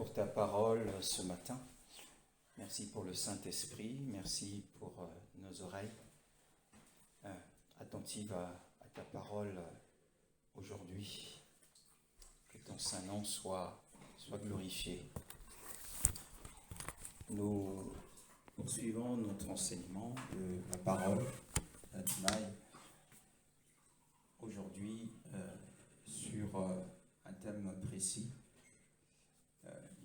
pour ta parole ce matin. Merci pour le Saint-Esprit. Merci pour nos oreilles attentives à ta parole aujourd'hui. Que ton Saint-Nom soit glorifié. Nous poursuivons notre enseignement de la parole d'Adonai aujourd'hui sur un thème précis,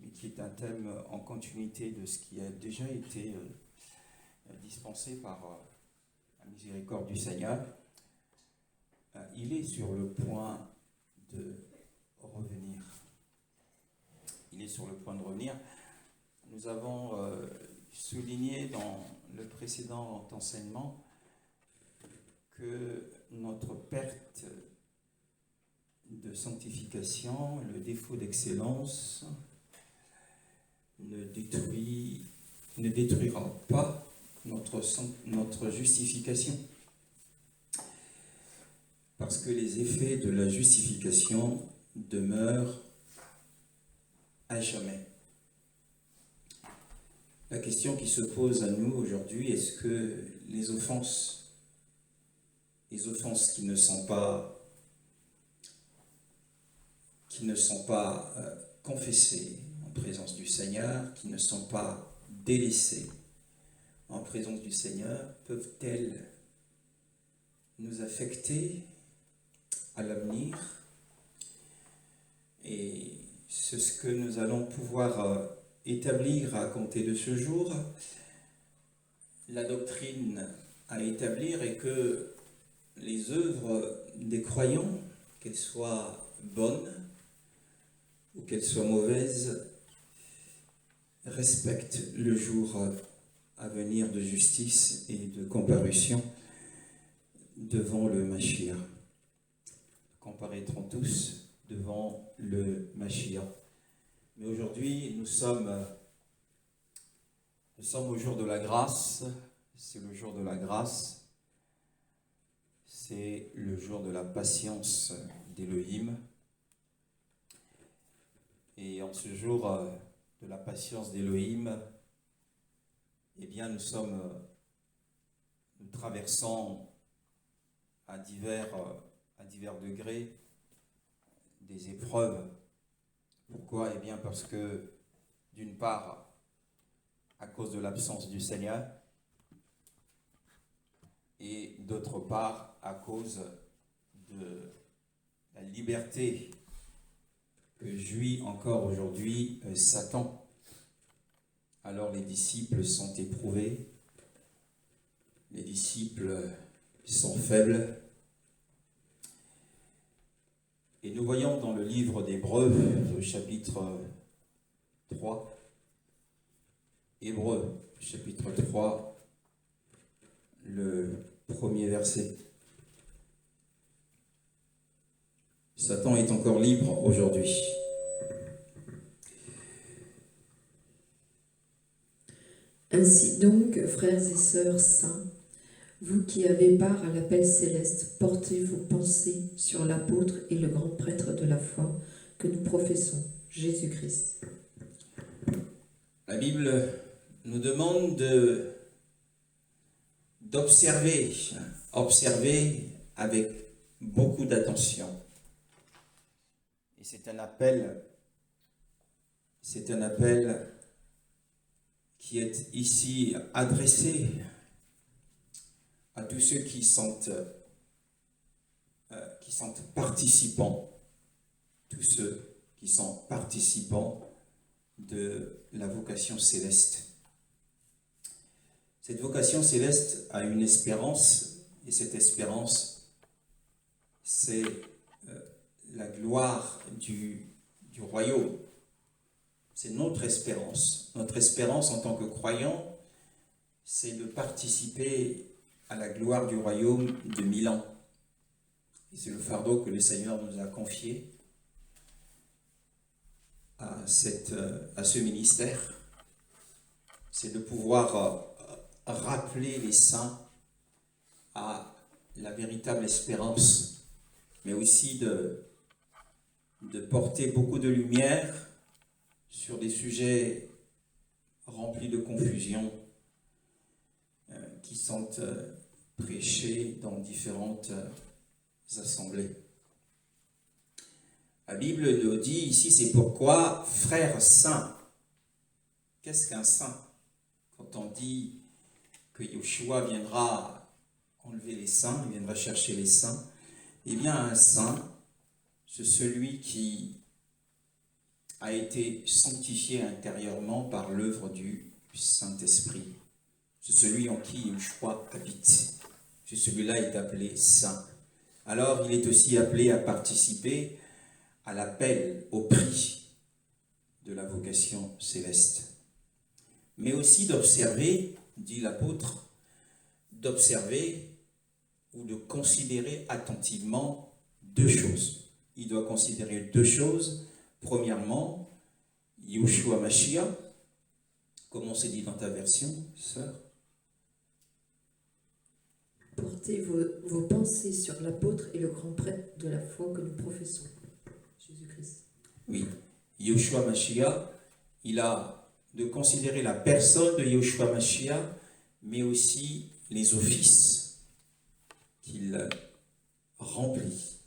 mais qui est un thème en continuité de ce qui a déjà été dispensé par la miséricorde du Seigneur. Il est sur le point de revenir. Il est sur le point de revenir. Nous avons souligné dans le précédent enseignement que notre perte de sanctification, le défaut d'excellence, ne détruira pas notre justification. Parce que les effets de la justification demeurent à jamais. La question qui se pose à nous aujourd'hui, est-ce que les offenses qui ne sont pas confessées en présence du Seigneur, qui ne sont pas délaissées en présence du Seigneur, peuvent-elles nous affecter à l'avenir? Et c'est ce que nous allons pouvoir établir à compter de ce jour. La doctrine à établir est que les œuvres des croyants, qu'elles soient bonnes ou qu'elles soient mauvaises, respectent le jour à venir de justice et de comparution devant le Mashiach. Comparaîtront tous devant le Mashiach. Mais aujourd'hui, nous sommes au jour de la grâce. C'est le jour de la grâce. C'est le jour de la patience d'Élohim. Et en ce jour de la patience d'Élohim, eh bien, nous traversons à divers degrés des épreuves. Pourquoi? Eh bien, parce que, d'une part, à cause de l'absence du Seigneur, et d'autre part, à cause de la liberté que jouit encore aujourd'hui Satan. Alors les disciples sont éprouvés, les disciples sont faibles. Et nous voyons dans le livre d'Hébreux, au chapitre 3, Hébreux, chapitre 3, le premier verset. Satan est encore libre aujourd'hui. Ainsi donc, frères et sœurs saints, vous qui avez part à l'appel céleste, portez vos pensées sur l'apôtre et le grand prêtre de la foi que nous professons, Jésus-Christ. La Bible nous demande d'observer avec beaucoup d'attention. Et c'est un appel qui est ici adressé à tous ceux qui sont participants, tous ceux qui sont participants de la vocation céleste. Cette vocation céleste a une espérance, et cette espérance, c'est la gloire du royaume. C'est notre espérance. Notre espérance en tant que croyants, c'est de participer à la gloire du royaume de 1000 ans. Et c'est le fardeau que le Seigneur nous a confié à ce ministère. C'est de pouvoir rappeler les saints à la véritable espérance, mais aussi de porter beaucoup de lumière sur des sujets remplis de confusion qui sont prêchés dans différentes assemblées. La Bible nous dit ici, c'est pourquoi, frères saints, qu'est-ce qu'un saint? Quand on dit que Yeshua viendra enlever les saints, il viendra chercher les saints, eh bien un saint, c'est celui qui a été sanctifié intérieurement par l'œuvre du Saint-Esprit. C'est celui en qui Yeshua habite. C'est celui-là est appelé saint. Alors il est aussi appelé à participer à l'appel, au prix de la vocation céleste. Mais aussi d'observer, dit l'apôtre, d'observer ou de considérer attentivement deux choses. Il doit considérer deux choses. Premièrement, Yeshua Mashiach, comme on s'est dit dans ta version, sœur. Portez vos pensées sur l'apôtre et le grand prêtre de la foi que nous professons. Jésus-Christ. Oui, Yeshua Mashiach, il a de considérer la personne de Yeshua Mashiach, mais aussi les offices qu'il remplit.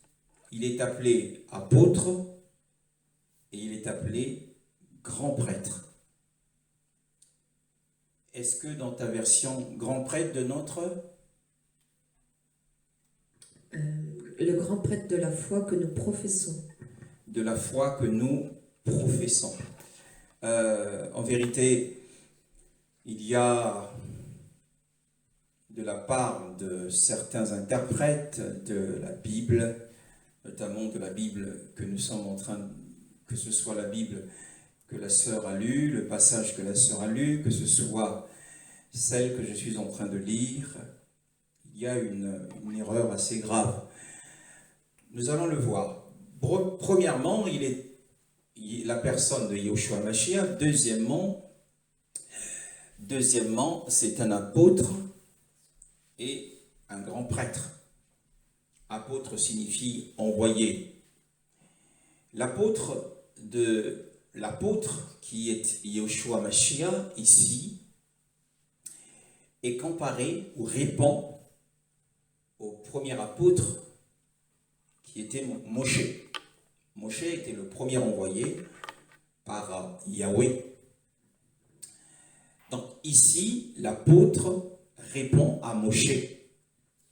Il est appelé apôtre et il est appelé grand prêtre. Est-ce que dans ta version grand prêtre de notre... Le grand prêtre de la foi que nous professons. De la foi que nous professons. En vérité, il y a de la part de certains interprètes de la Bible, notamment de la Bible que nous sommes en train, que ce soit la Bible que la sœur a lue, le passage que la sœur a lu, que ce soit celle que je suis en train de lire, il y a une erreur assez grave. Nous allons le voir. Premièrement, il est la personne de Yeshua Mashiach. Deuxièmement, c'est un apôtre et un grand prêtre. Apôtre signifie envoyé. L'apôtre qui est Yeshua Mashiach ici est comparé ou répond au premier apôtre qui était Moshe. Moshe était le premier envoyé par Yahweh. Donc ici, l'apôtre répond à Moshe.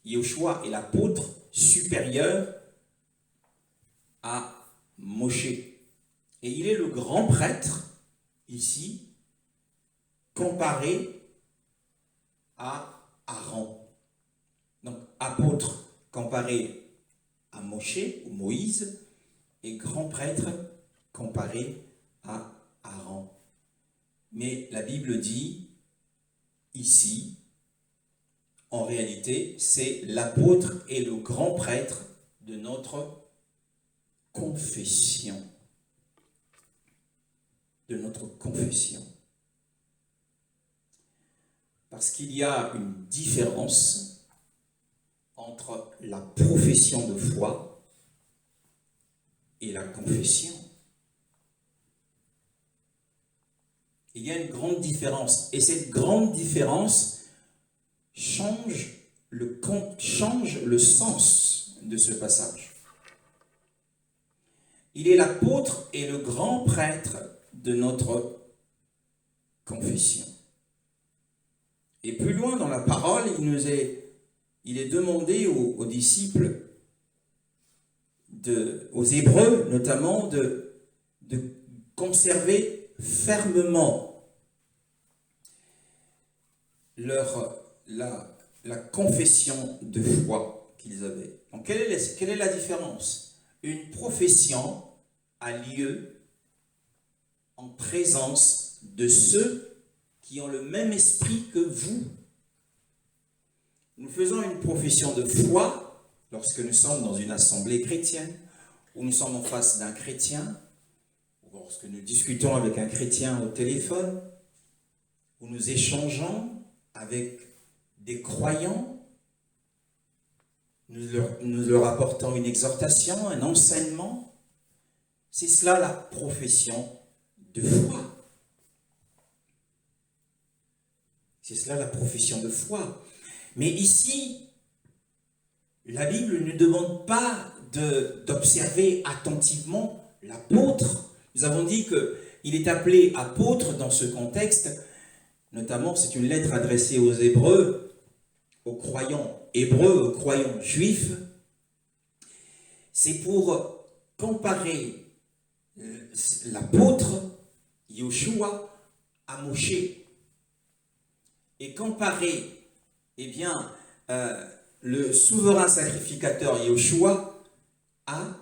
Yeshua est l'apôtre supérieur à Moshe. Et il est le grand prêtre, ici, comparé à Aaron. Donc, apôtre comparé à Moshe ou Moïse, et grand prêtre comparé à Aaron. Mais la Bible dit, ici, en réalité, c'est l'apôtre et le grand prêtre de notre confession. De notre confession. Parce qu'il y a une différence entre la profession de foi et la confession. Il y a une grande différence. Et cette grande différence change le sens de ce passage. Il est l'apôtre et le grand prêtre de notre confession. Et plus loin dans la parole, il est demandé aux disciples, aux Hébreux notamment, de conserver fermement la confession de foi qu'ils avaient. Donc, quelle est la différence? Une profession a lieu en présence de ceux qui ont le même esprit que vous. Nous faisons une profession de foi lorsque nous sommes dans une assemblée chrétienne, ou nous sommes en face d'un chrétien, ou lorsque nous discutons avec un chrétien au téléphone, ou nous échangeons avec des croyants, nous leur apportons une exhortation, un enseignement. C'est cela la profession de foi. C'est cela la profession de foi. Mais ici, la Bible ne demande pas d'observer attentivement l'apôtre. Nous avons dit qu'il est appelé apôtre dans ce contexte. Notamment, c'est une lettre adressée aux Hébreux, aux croyants hébreux, aux croyants juifs. C'est pour comparer l'apôtre Yoshua à Moshe et comparer le souverain sacrificateur Yoshua à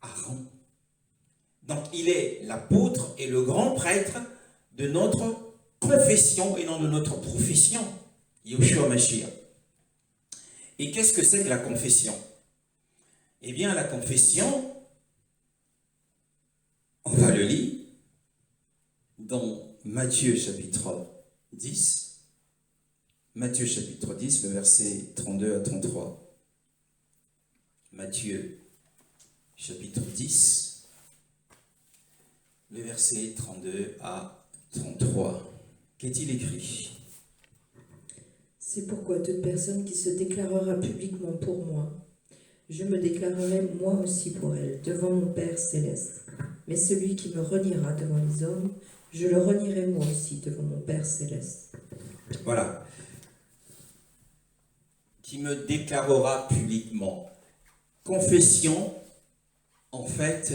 Aaron. Donc il est l'apôtre et le grand prêtre de notre confession et non de notre profession, Yoshua Mashiach. Et qu'est-ce que c'est que la confession? Eh bien, la confession, on va le lire dans Matthieu chapitre 10. Matthieu chapitre 10, le verset 32 à 33. Matthieu chapitre 10, le verset 32 à 33. Qu'est-il écrit? C'est pourquoi toute personne qui se déclarera publiquement pour moi, je me déclarerai moi aussi pour elle, devant mon Père céleste. Mais celui qui me reniera devant les hommes, je le renierai moi aussi devant mon Père céleste. Voilà. Qui me déclarera publiquement. Confession, en fait,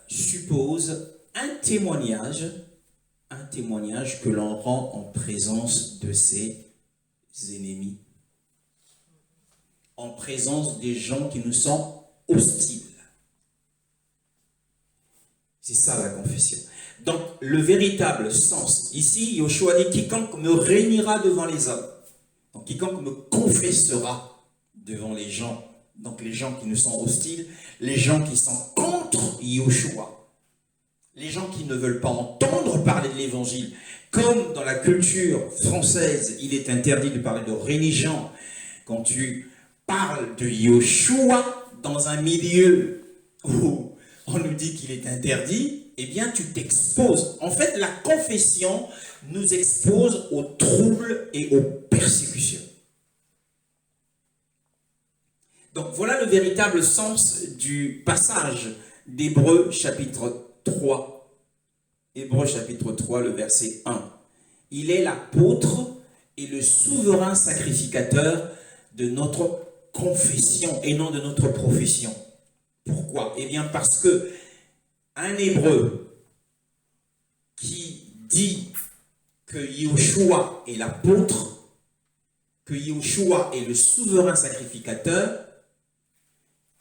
suppose un témoignage que l'on rend en présence de ses ennemis, en présence des gens qui nous sont hostiles. C'est ça la confession. Donc, le véritable sens, ici, Yoshua dit, quiconque me réunira devant les hommes, donc quiconque me confessera devant les gens, donc les gens qui nous sont hostiles, les gens qui sont contre Yoshua, les gens qui ne veulent pas entendre parler de l'évangile, comme dans la culture française, il est interdit de parler de religion. Quand tu parles de Yoshua dans un milieu où on nous dit qu'il est interdit, eh bien tu t'exposes. En fait, la confession nous expose aux troubles et aux persécutions. Donc voilà le véritable sens du passage d'Hébreux chapitre 3. Hébreux chapitre 3, le verset 1. Il est l'apôtre et le souverain sacrificateur de notre confession et non de notre profession. Pourquoi? Eh bien parce que un Hébreu qui dit que Yoshua est l'apôtre, que Yoshua est le souverain sacrificateur,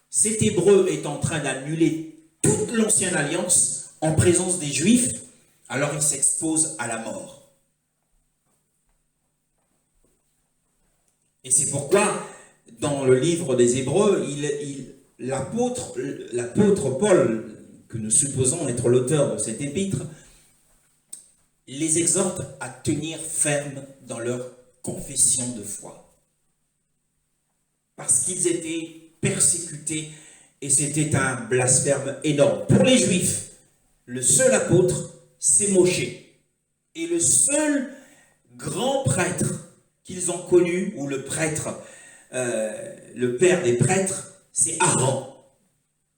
cet Hébreu est en train d'annuler toute l'ancienne alliance en présence des Juifs, alors il s'expose à la mort. Et c'est pourquoi, dans le livre des Hébreux, l'apôtre Paul, que nous supposons être l'auteur de cette épître, les exhorte à tenir ferme dans leur confession de foi. Parce qu'ils étaient persécutés et c'était un blasphème énorme. Pour les Juifs, le seul apôtre, c'est Moshe. Et le seul grand prêtre qu'ils ont connu, ou le prêtre, le père des prêtres, c'est Aaron.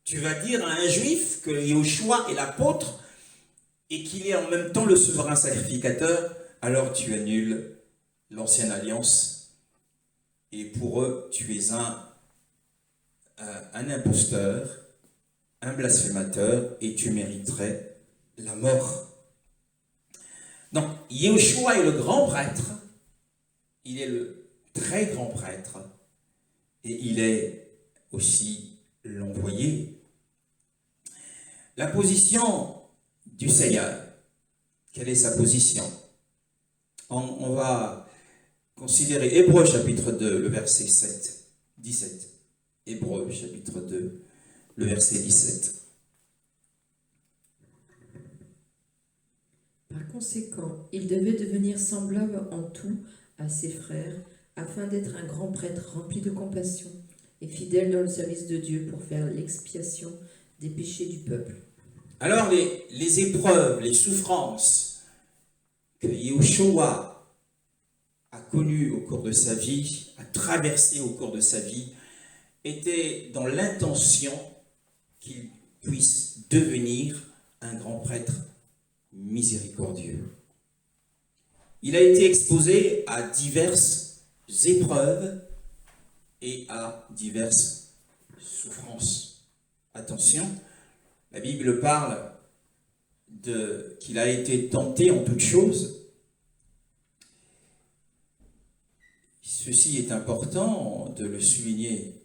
Tu vas dire à un juif que Yoshua est l'apôtre et qu'il est en même temps le souverain sacrificateur, alors tu annules l'ancienne alliance et pour eux, tu es un imposteur, un blasphémateur et tu mériterais la mort. Donc, Yoshua est le grand prêtre, il est le très grand prêtre et il est aussi l'envoyé. La position du Seigneur, quelle est sa position? On va considérer Hébreux chapitre 2, le verset 17. Hébreux chapitre 2, le verset 17. Par conséquent, il devait devenir semblable en tout à ses frères, afin d'être un grand prêtre rempli de compassion et fidèle dans le service de Dieu pour faire l'expiation des péchés du peuple. Alors les épreuves, les souffrances que Yoshua a connu au cours de sa vie, a traversé au cours de sa vie, était dans l'intention qu'il puisse devenir un grand prêtre miséricordieux. Il a été exposé à diverses épreuves et à diverses souffrances. Attention, la Bible parle qu'il a été tenté en toutes choses. Ceci est important de le souligner.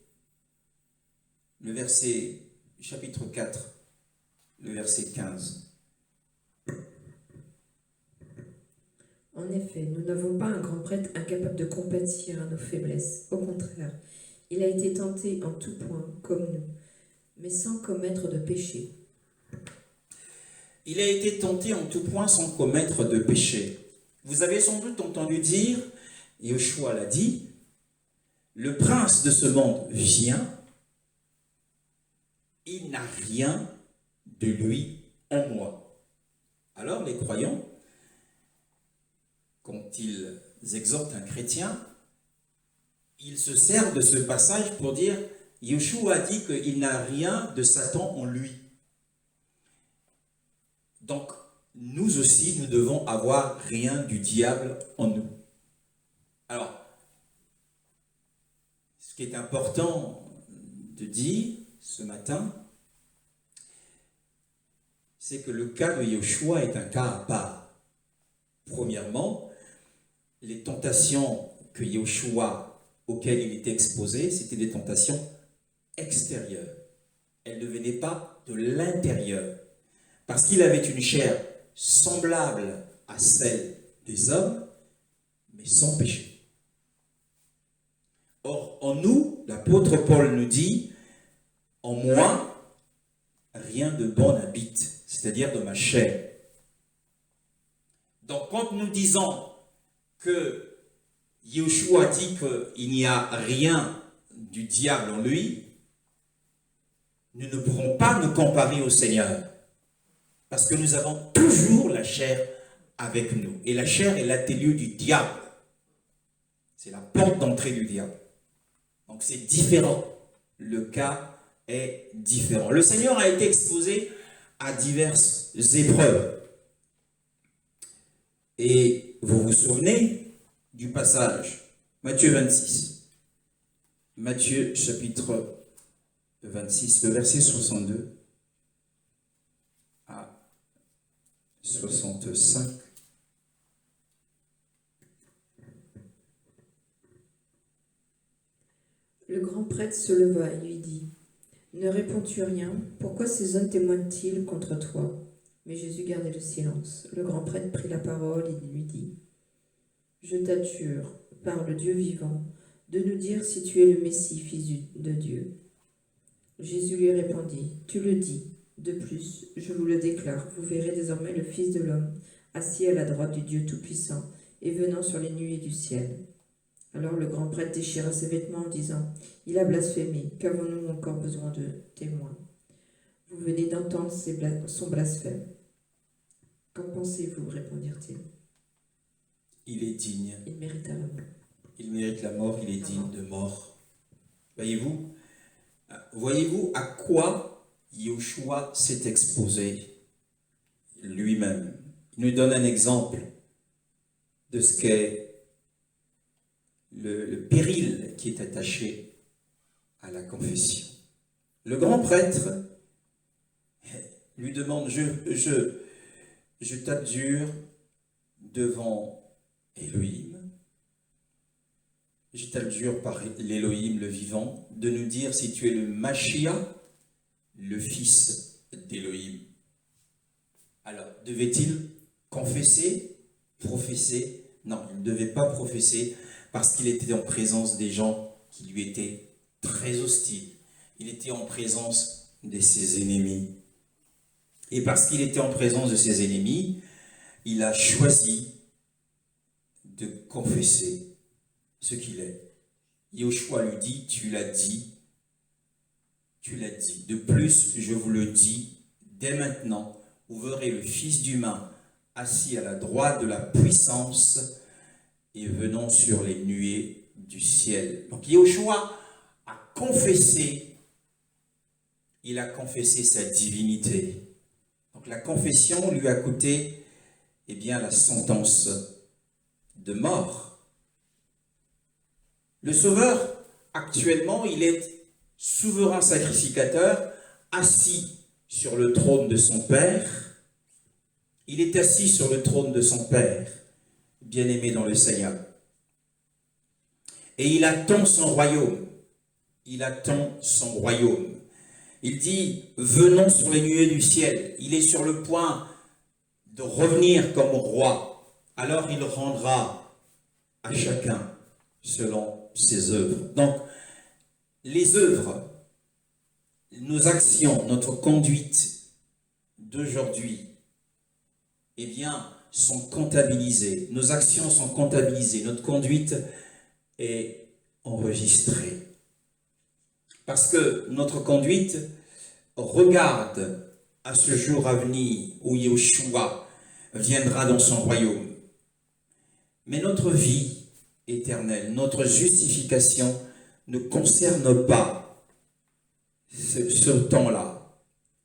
Le verset, chapitre 4, le verset 15. En effet, nous n'avons pas un grand prêtre incapable de compatir à nos faiblesses. Au contraire, il a été tenté en tout point, comme nous, mais sans commettre de péché. Il a été tenté en tout point sans commettre de péché. Vous avez sans doute entendu dire, Yoshua l'a dit, le prince de ce monde vient, il n'a rien de lui en moi. Alors les croyants, quand ils exhortent un chrétien, ils se servent de ce passage pour dire, Yoshua a dit qu'il n'a rien de Satan en lui. Donc, nous aussi, nous devons avoir rien du diable en nous. Alors, ce qui est important de dire ce matin, c'est que le cas de Yoshua est un cas à part. Premièrement, les tentations que Yoshua, auxquelles il était exposé, c'était des tentations extérieures. Elles ne venaient pas de l'intérieur. Parce qu'il avait une chair semblable à celle des hommes, mais sans péché. Or, en nous, l'apôtre Paul nous dit, en moi, rien de bon n'habite, c'est-à-dire de ma chair. Donc, quand nous disons que Yoshua dit qu'il n'y a rien du diable en lui, nous ne pourrons pas nous comparer au Seigneur. Parce que nous avons toujours la chair avec nous. Et la chair est l'atelier du diable. C'est la porte d'entrée du diable. Donc c'est différent. Le cas est différent. Le Seigneur a été exposé à diverses épreuves. Et vous vous souvenez du passage, Matthieu 26. Matthieu chapitre 26, le verset 62 à 65. Le grand prêtre se leva et lui dit, « Ne réponds-tu rien? Pourquoi ces hommes témoignent-ils contre toi ?» Mais Jésus gardait le silence. Le grand prêtre prit la parole et lui dit, « Je t'adjure, par le Dieu vivant, de nous dire si tu es le Messie, fils de Dieu. » Jésus lui répondit, « Tu le dis. De plus, je vous le déclare, vous verrez désormais le Fils de l'homme, assis à la droite du Dieu Tout-Puissant et venant sur les nuées du ciel. » Alors le grand prêtre déchira ses vêtements en disant, « Il a blasphémé, qu'avons-nous encore besoin de témoins? Vous venez d'entendre son blasphème. Qu'en pensez-vous » répondirent-ils. Il est digne. Il mérite la mort. Il mérite la mort, il est digne de mort. Voyez-vous à quoi Yoshua s'est exposé lui-même. Il nous donne un exemple de ce qu'est le péril qui est attaché à la confession. Le grand prêtre lui demande, je t'adjure devant Elohim, je t'adjure par l'Elohim le vivant, de nous dire si tu es le Mashiach, le fils d'Elohim. Alors, devait-il confesser, professer? Non, il ne devait pas professer parce qu'il était en présence des gens qui lui étaient très hostiles. Il était en présence de ses ennemis. Et parce qu'il était en présence de ses ennemis, il a choisi de confesser ce qu'il est. Yoshua lui dit, tu l'as dit. De plus, je vous le dis, dès maintenant, vous verrez le Fils d'humain assis à la droite de la puissance et venons sur les nuées du ciel. Donc Yahushua a confessé, il a confessé sa divinité. Donc la confession lui a coûté la sentence de mort. Le Sauveur, actuellement, il est souverain sacrificateur, assis sur le trône de son Père. Il est assis sur le trône de son Père, bien-aimé dans le Seigneur. Et il attend son royaume. Il attend son royaume. Il dit, venons sur les nuées du ciel. Il est sur le point de revenir comme roi. Alors il rendra à chacun selon ses œuvres. Donc, les œuvres, nos actions, notre conduite d'aujourd'hui, sont comptabilisées. Nos actions sont comptabilisées. Notre conduite est enregistrée. Parce que notre conduite regarde à ce jour à venir où Yahushua viendra dans son royaume. Mais notre vie éternelle, notre justification ne concerne pas ce temps-là.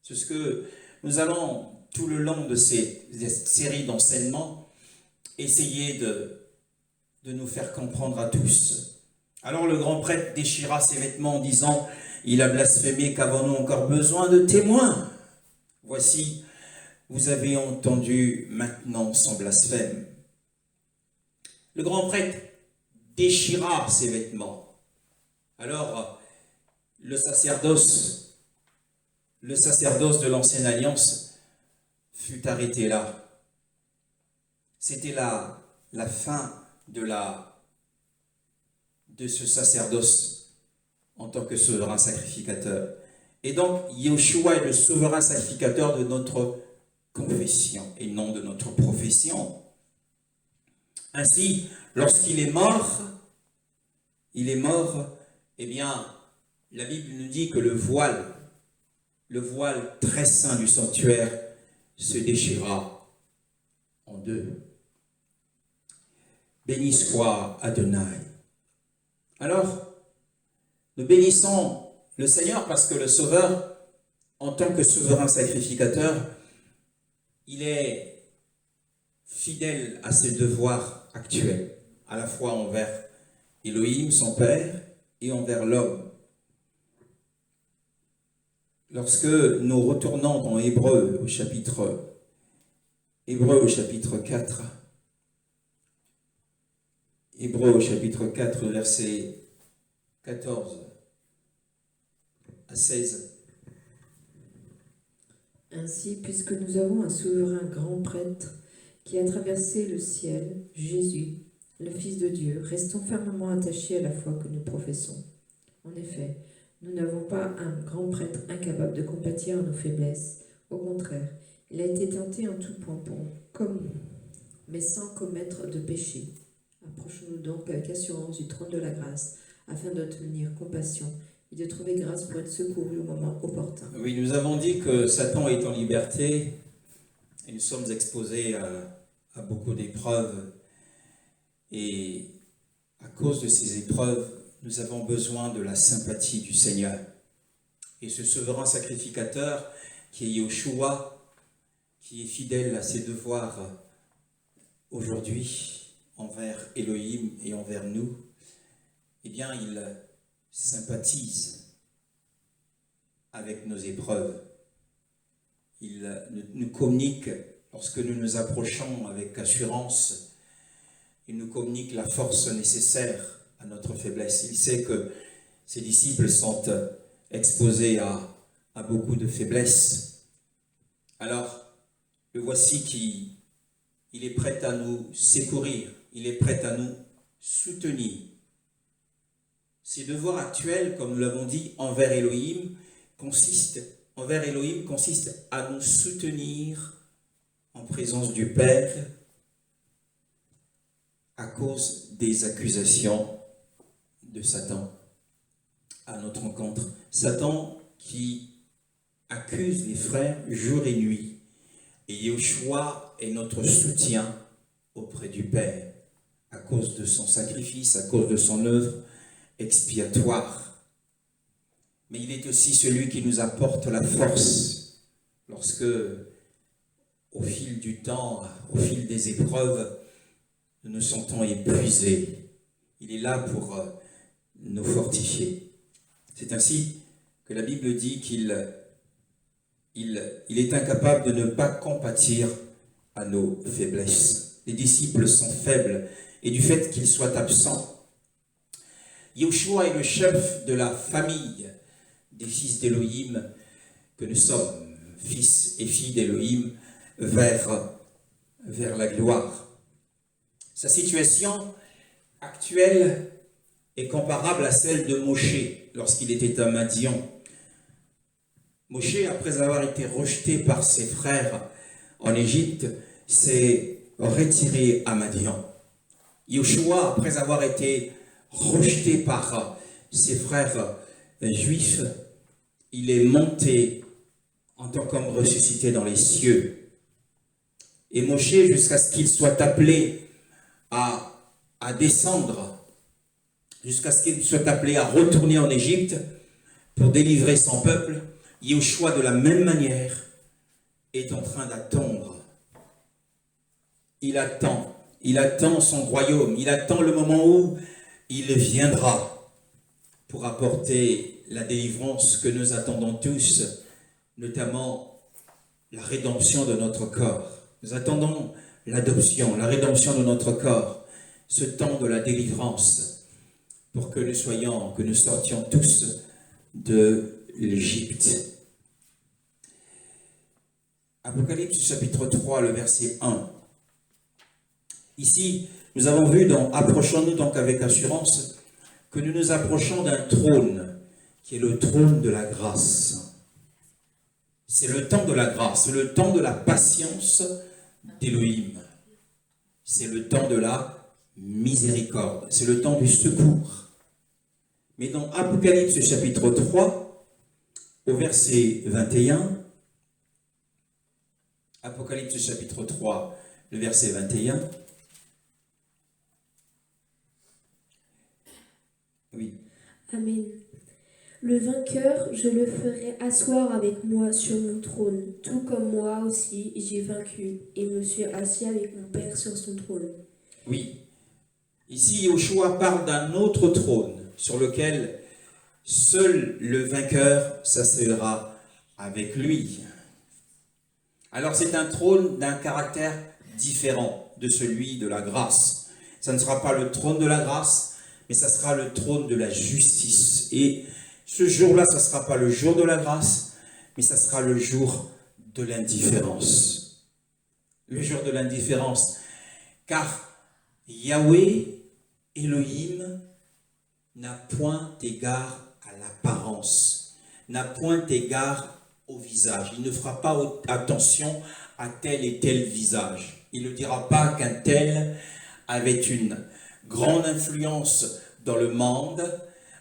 C'est ce que nous allons, tout le long de cette série d'enseignements, essayer de nous faire comprendre à tous. Alors le grand prêtre déchira ses vêtements en disant « Il a blasphémé, qu'avons-nous encore besoin de témoins ?» Voici, vous avez entendu maintenant son blasphème. Le grand prêtre déchira ses vêtements. Alors, le sacerdoce de l'Ancienne Alliance fut arrêté là. C'était la fin de ce sacerdoce en tant que souverain sacrificateur. Et donc, Yahushua est le souverain sacrificateur de notre confession et non de notre profession. Ainsi, lorsqu'il est mort, la Bible nous dit que le voile très saint du sanctuaire se déchira en deux. Béni soit Adonai. Alors, nous bénissons le Seigneur parce que le Sauveur, en tant que souverain sacrificateur, il est fidèle à ses devoirs actuels, à la fois envers Elohim, son Père, et envers l'homme. Lorsque nous retournons dans Hébreu au chapitre 4, Hébreu au chapitre 4, versets 14 à 16. Ainsi, puisque nous avons un souverain grand prêtre qui a traversé le ciel, Jésus, le Fils de Dieu, restons fermement attachés à la foi que nous professons. En effet, nous n'avons pas un grand prêtre incapable de compatir à nos faiblesses. Au contraire, il a été tenté en tout point comme nous, mais sans commettre de péché. Approchons-nous donc avec assurance du trône de la grâce, afin d'obtenir compassion et de trouver grâce pour être secourus au moment opportun. Oui, nous avons dit que Satan est en liberté et nous sommes exposés à beaucoup d'épreuves. Et à cause de ces épreuves, nous avons besoin de la sympathie du Seigneur. Et ce souverain sacrificateur qui est Yahushua, qui est fidèle à ses devoirs aujourd'hui envers Elohim et envers nous, il sympathise avec nos épreuves. Il nous communique, lorsque nous nous approchons avec assurance, il nous communique la force nécessaire à notre faiblesse. Il sait que ses disciples sont exposés à beaucoup de faiblesses. Alors, le voici il est prêt à nous secourir, il est prêt à nous soutenir. Ses devoirs actuels, comme nous l'avons dit, envers Elohim, consistent à nous soutenir en présence du Père à cause des accusations de Satan à notre encontre. Satan qui accuse les frères jour et nuit. Et Yahushua est notre soutien auprès du Père. à cause de son sacrifice, à cause de son œuvre expiatoire. Mais il est aussi celui qui nous apporte la force lorsque, au fil du temps, au fil des épreuves, nous nous sentons épuisés. Il est là pour nous fortifier. C'est ainsi que la Bible dit qu'il est incapable de ne pas compatir à nos faiblesses. Les disciples sont faibles et du fait qu'ils soient absents, Yahushua est le chef de la famille des fils d'Élohim que nous sommes, fils et filles d'Élohim, vers la gloire. Sa situation actuelle est comparable à celle de Moshe lorsqu'il était à Madian. Moshe, après avoir été rejeté par ses frères en Égypte, s'est retiré à Madian. Yahushua, après avoir été rejeté par ses frères juifs, il est monté en tant qu'homme ressuscité dans les cieux. Et Moshe, jusqu'à ce qu'il soit appelé à descendre, jusqu'à ce qu'il soit appelé à retourner en Égypte pour délivrer son peuple, Yahushua, de la même manière, est en train d'attendre. Il attend son royaume, il attend le moment où il viendra pour apporter la délivrance que nous attendons tous, notamment la rédemption de notre corps. Nous attendons l'adoption, la rédemption de notre corps, ce temps de la délivrance, pour que nous sortions tous de l'Égypte. Apocalypse chapitre 3, le verset 1. Ici, nous avons vu dans Approchons-nous donc avec assurance que nous nous approchons d'un trône qui est le trône de la grâce. C'est le temps de la grâce, c'est le temps de la patience d'Élohim. C'est le temps de la miséricorde, c'est le temps du secours. Mais dans Apocalypse chapitre 3, au verset 21, Apocalypse chapitre 3, le verset 21, oui. Amen. Le vainqueur, je le ferai asseoir avec moi sur mon trône, tout comme moi aussi j'ai vaincu et me suis assis avec mon Père sur son trône. Oui. Ici, Yahushua parle d'un autre trône sur lequel seul le vainqueur s'asseyera avec lui. Alors c'est un trône d'un caractère différent de celui de la grâce. Ça ne sera pas le trône de la grâce, mais ça sera le trône de la justice. Et ce jour-là, ça ne sera pas le jour de la grâce, mais ça sera le jour de l'indifférence. Le jour de l'indifférence. Car Yahweh, Elohim, n'a point égard à l'apparence, n'a point égard au visage. Il ne fera pas attention à tel et tel visage. Il ne dira pas qu'un tel avait une grande influence dans le monde,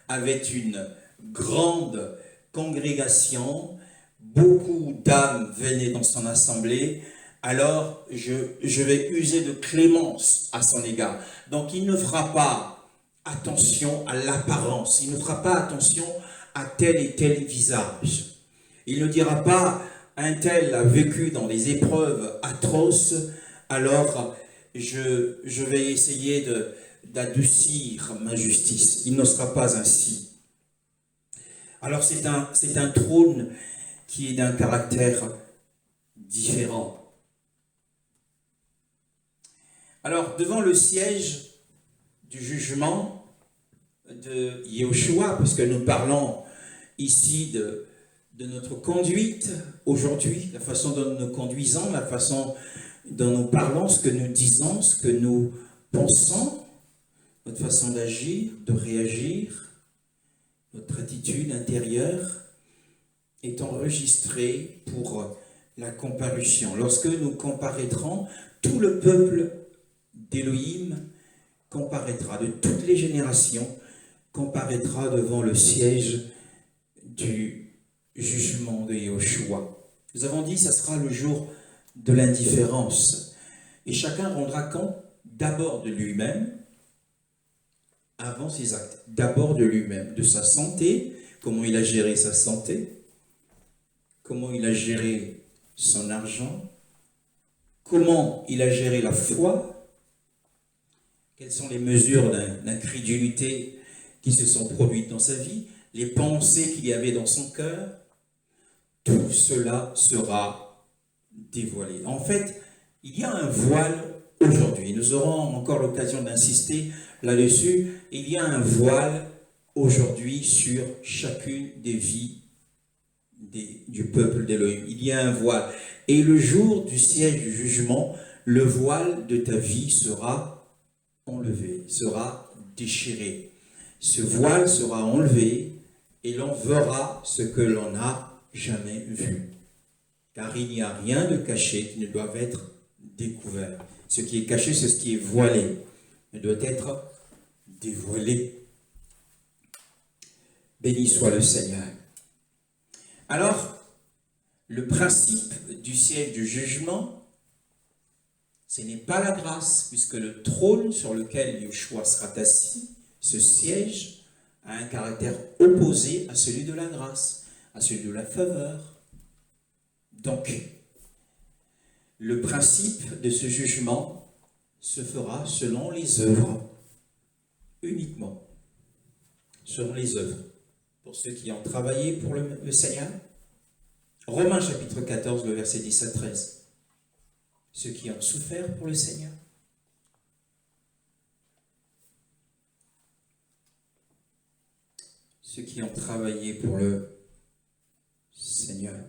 avait une grande congrégation, beaucoup d'âmes venaient dans son assemblée, alors je vais user de clémence à son égard. Donc il ne fera pas attention à l'apparence, il ne fera pas attention à tel et tel visage. Il ne dira pas un tel a vécu dans des épreuves atroces, alors je vais essayer d'adoucir ma justice. Il ne sera pas ainsi. Alors c'est un trône qui est d'un caractère différent. Alors devant le siège du jugement de Yahushua, puisque nous parlons ici de notre conduite aujourd'hui, la façon dont nous nous conduisons, la façon dont nous parlons, ce que nous disons, ce que nous pensons, notre façon d'agir, de réagir, notre attitude intérieure est enregistrée pour la comparution. Lorsque nous comparaîtrons, tout le peuple d'Élohim comparaîtra, de toutes les générations, comparaîtra devant le siège du jugement de Yahushua. Nous avons dit, ça sera le jour de l'indifférence. Et chacun rendra compte d'abord de lui-même, avant ses actes. D'abord de lui-même, de sa santé, comment il a géré sa santé, comment il a géré son argent, comment il a géré la foi, quelles sont les mesures d'incrédulité qui se sont produites dans sa vie, les pensées qu'il y avait dans son cœur, tout cela sera dévoilé. En fait, il y a un voile aujourd'hui. Nous aurons encore l'occasion d'insister là-dessus. Il y a un voile aujourd'hui sur chacune des vies du peuple d'Élohim. Il y a un voile. Et le jour du siège du jugement, le voile de ta vie sera enlevé, sera déchiré. Ce voile sera enlevé et l'on verra ce que l'on n'a jamais vu. Car il n'y a rien de caché qui ne doit être découvert. Ce qui est caché, c'est ce qui est voilé, mais doit être dévoilé. Béni soit le Seigneur. Alors, le principe du siège du jugement, ce n'est pas la grâce, puisque le trône sur lequel Yeshua sera assis, ce siège, a un caractère opposé à celui de la grâce, à celui de la faveur. Donc, le principe de ce jugement se fera selon les œuvres, uniquement selon les œuvres. Pour ceux qui ont travaillé pour le Seigneur, Romains chapitre 14, le verset 10 à 13. Ceux qui ont souffert pour le Seigneur. Ceux qui ont travaillé pour le Seigneur.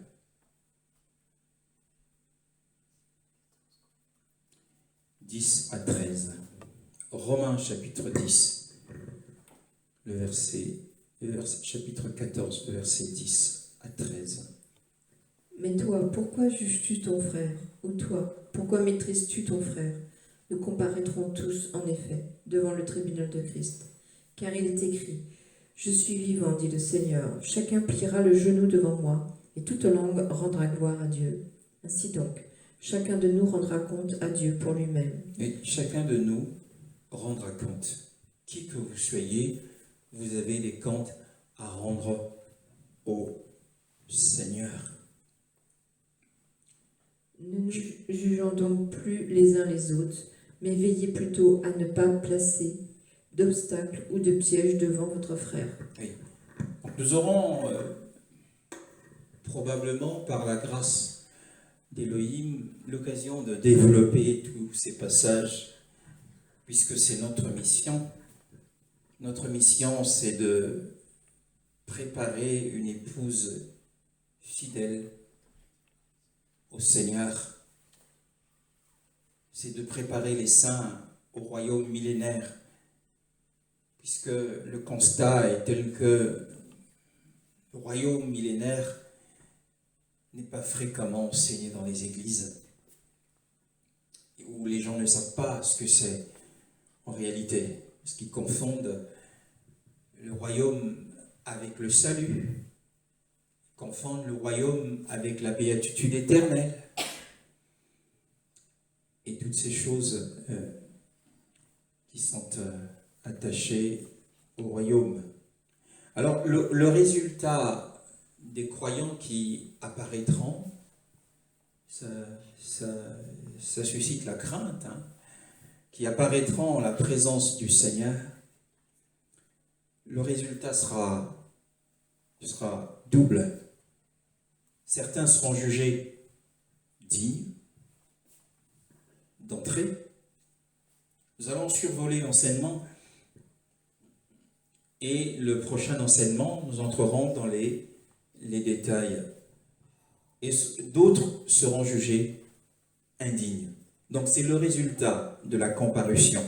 « 10 à 13. Romains chapitre 10, chapitre 14, le verset 10 à 13. Mais toi, pourquoi juges-tu ton frère? Ou toi, pourquoi maîtrises-tu ton frère? Nous comparaîtrons tous, en effet, devant le tribunal de Christ. Car il est écrit, « Je suis vivant, dit le Seigneur, chacun pliera le genou devant moi, et toute langue rendra gloire à Dieu. » Ainsi donc, chacun de nous rendra compte à Dieu pour lui-même. Et chacun de nous rendra compte. Qui que vous soyez, vous avez des comptes à rendre au Seigneur. Ne nous jugeons donc plus les uns les autres, mais veillez plutôt à ne pas placer d'obstacles ou de pièges devant votre frère. Oui. Donc nous aurons probablement, par la grâce d'Élohim, l'occasion de développer tous ces passages, puisque c'est notre mission. Notre mission, c'est de préparer une épouse fidèle au Seigneur. C'est de préparer les saints au royaume millénaire, puisque le constat est tel que le royaume millénaire n'est pas fréquemment enseigné dans les églises, où les gens ne savent pas ce que c'est en réalité, parce qu'ils confondent le royaume avec le salut, confondent le royaume avec la béatitude éternelle, et toutes ces choses qui sont attachées au royaume. Alors, le résultat des croyants qui apparaîtront, ça suscite la crainte, qui apparaîtront en la présence du Seigneur. Le résultat sera double. Certains seront jugés dignes d'entrer. Nous allons survoler l'enseignement et le prochain enseignement, nous entrerons dans les détails. Et d'autres seront jugés indignes. Donc c'est le résultat de la comparution.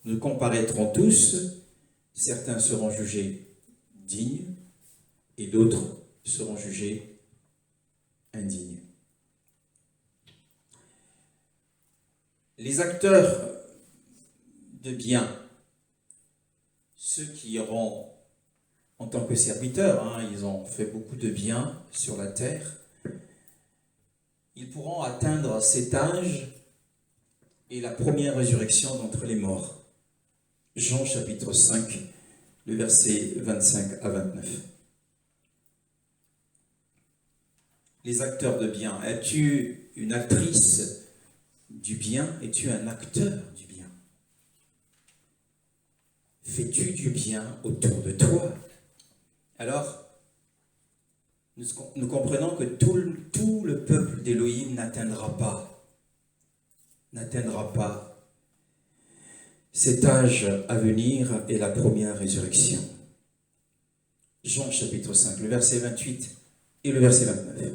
Nous comparaîtrons tous, certains seront jugés dignes et d'autres seront jugés indignes. Les acteurs de bien, ceux qui iront en tant que serviteurs, ils ont fait beaucoup de bien sur la terre, ils pourront atteindre cet âge et la première résurrection d'entre les morts. Jean chapitre 5, le verset 25 à 29. Les acteurs de bien. Es-tu une actrice du bien? Es-tu un acteur du bien? Fais-tu du bien autour de toi? Alors, nous comprenons que tout le peuple d'Élohim n'atteindra pas cet âge à venir et la première résurrection. Jean chapitre 5, le verset 28 et le verset 29.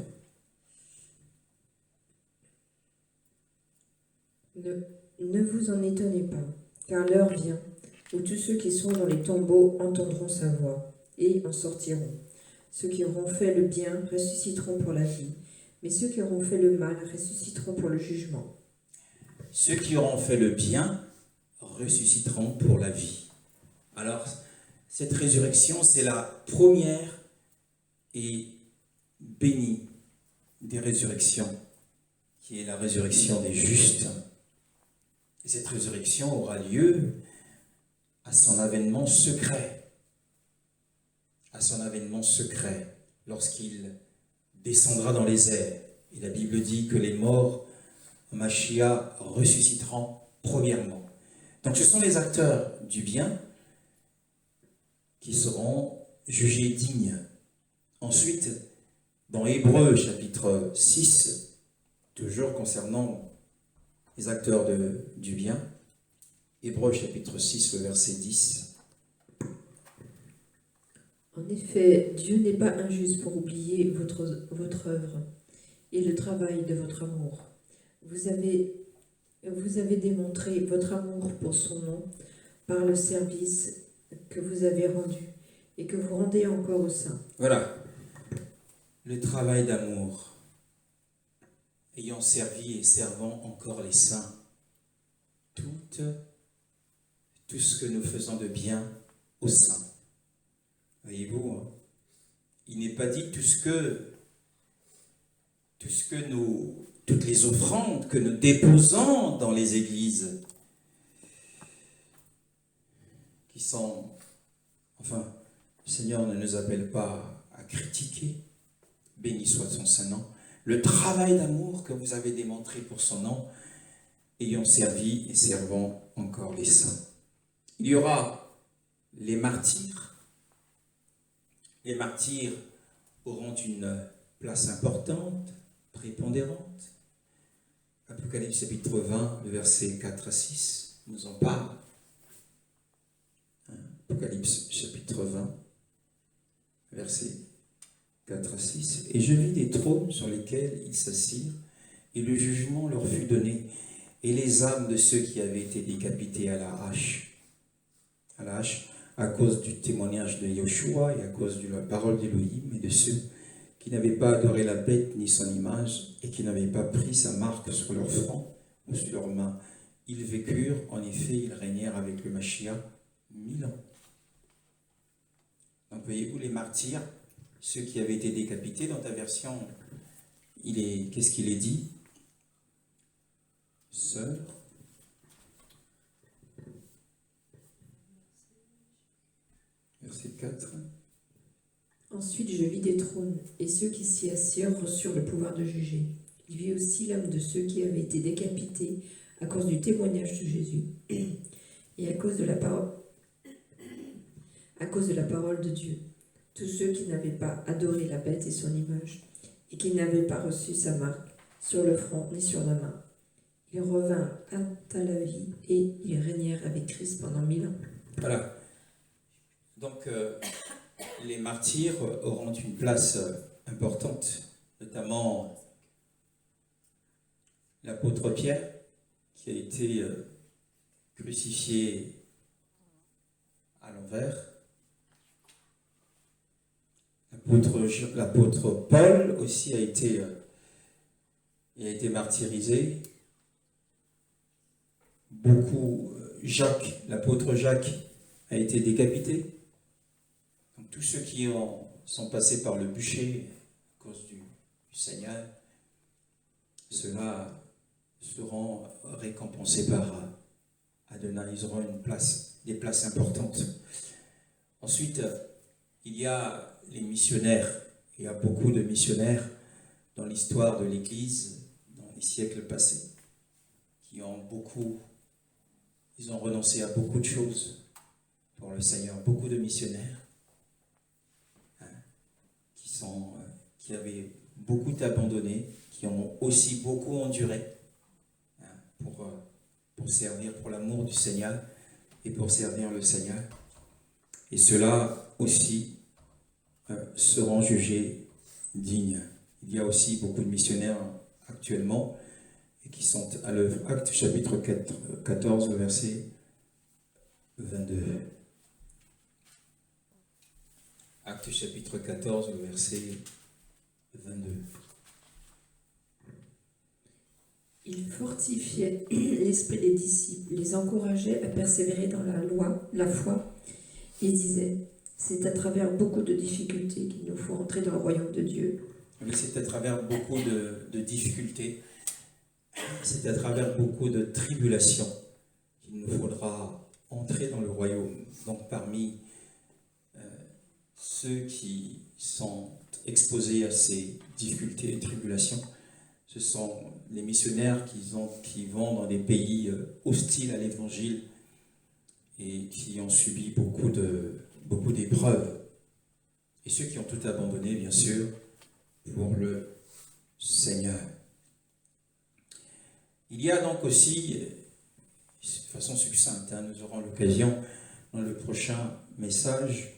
Ne vous en étonnez pas, car l'heure vient où tous ceux qui sont dans les tombeaux entendront sa voix et en sortiront. Ceux qui auront fait le bien ressusciteront pour la vie, mais ceux qui auront fait le mal ressusciteront pour le jugement. Ceux qui auront fait le bien ressusciteront pour la vie. Alors, cette résurrection, c'est la première et bénie des résurrections, qui est la résurrection des justes. Et cette résurrection aura lieu à son avènement secret. À son avènement secret, lorsqu'il descendra dans les airs. Et la Bible dit que les morts, Mashiach, ressusciteront premièrement. Donc ce sont les acteurs du bien qui seront jugés dignes. Ensuite, dans Hébreux chapitre 6, toujours concernant les acteurs du bien, Hébreux chapitre 6, le verset 10. En effet, Dieu n'est pas injuste pour oublier votre œuvre et le travail de votre amour. Vous avez démontré votre amour pour son nom par le service que vous avez rendu et que vous rendez encore aux saints. Voilà, le travail d'amour, ayant servi et servant encore les saints. Tout ce que nous faisons de bien aux saints. Voyez-vous, hein? Il n'est pas dit toutes les offrandes que nous déposons dans les églises, qui sont, enfin, le Seigneur ne nous appelle pas à critiquer, béni soit son saint nom, le travail d'amour que vous avez démontré pour son nom, ayant servi et servant encore les saints. Il y aura les martyrs. Les martyrs auront une place importante, prépondérante. Apocalypse chapitre 20, le verset 4 à 6 nous en parle. Apocalypse chapitre 20, verset 4 à 6. Et je vis des trônes sur lesquels ils s'assirent, et le jugement leur fut donné, et les âmes de ceux qui avaient été décapités à la hache, à cause du témoignage de Yoshua et à cause de la parole d'Élohim, et de ceux qui n'avaient pas adoré la bête ni son image, et qui n'avaient pas pris sa marque sur leur front ou sur leurs mains. Ils vécurent, en effet, ils régnèrent avec le Mashiach 1000 ans. Donc voyez-vous, les martyrs, ceux qui avaient été décapités, dans ta version, qu'est-ce qu'il est dit? Sœurs. Verset 4. Ensuite, je vis des trônes, et ceux qui s'y assirent reçurent le pouvoir de juger. Il vit aussi l'âme de ceux qui avaient été décapités à cause du témoignage de Jésus, et à cause de la parole de Dieu. Tous ceux qui n'avaient pas adoré la bête et son image, et qui n'avaient pas reçu sa marque sur le front ni sur la main. Ils revinrent à la vie, et ils régnèrent avec Christ pendant 1000 ans. Voilà. Donc, les martyrs auront une place importante, notamment l'apôtre Pierre, qui a été crucifié à l'envers. L'apôtre Paul aussi a été martyrisé. L'apôtre Jacques a été décapité. Donc, tous ceux qui sont passés par le bûcher à cause du Seigneur, ceux-là seront récompensés par Adonai, ils auront des places importantes. Ensuite, il y a les missionnaires. Il y a beaucoup de missionnaires dans l'histoire de l'Église, dans les siècles passés, qui ils ont renoncé à beaucoup de choses pour le Seigneur. Beaucoup de missionnaires qui avaient beaucoup abandonné, qui ont aussi beaucoup enduré pour servir, pour l'amour du Seigneur et pour servir le Seigneur. Et ceux-là aussi seront jugés dignes. Il y a aussi beaucoup de missionnaires actuellement et qui sont à l'œuvre. Actes chapitre 14, le verset 22. Actes chapitre 14, le verset 22. Il fortifiait l'esprit des disciples, les encourageait à persévérer dans la loi, la foi, et disait, c'est à travers beaucoup de difficultés qu'il nous faut entrer dans le royaume de Dieu. Oui, c'est à travers beaucoup de difficultés, c'est à travers beaucoup de tribulations qu'il nous faudra entrer dans le royaume. Donc parmi ceux qui sont exposés à ces difficultés et tribulations, ce sont les missionnaires qui vont dans des pays hostiles à l'évangile et qui ont subi beaucoup d'épreuves. Et ceux qui ont tout abandonné, bien sûr, pour le Seigneur. Il y a donc aussi, de façon succincte, nous aurons l'occasion dans le prochain message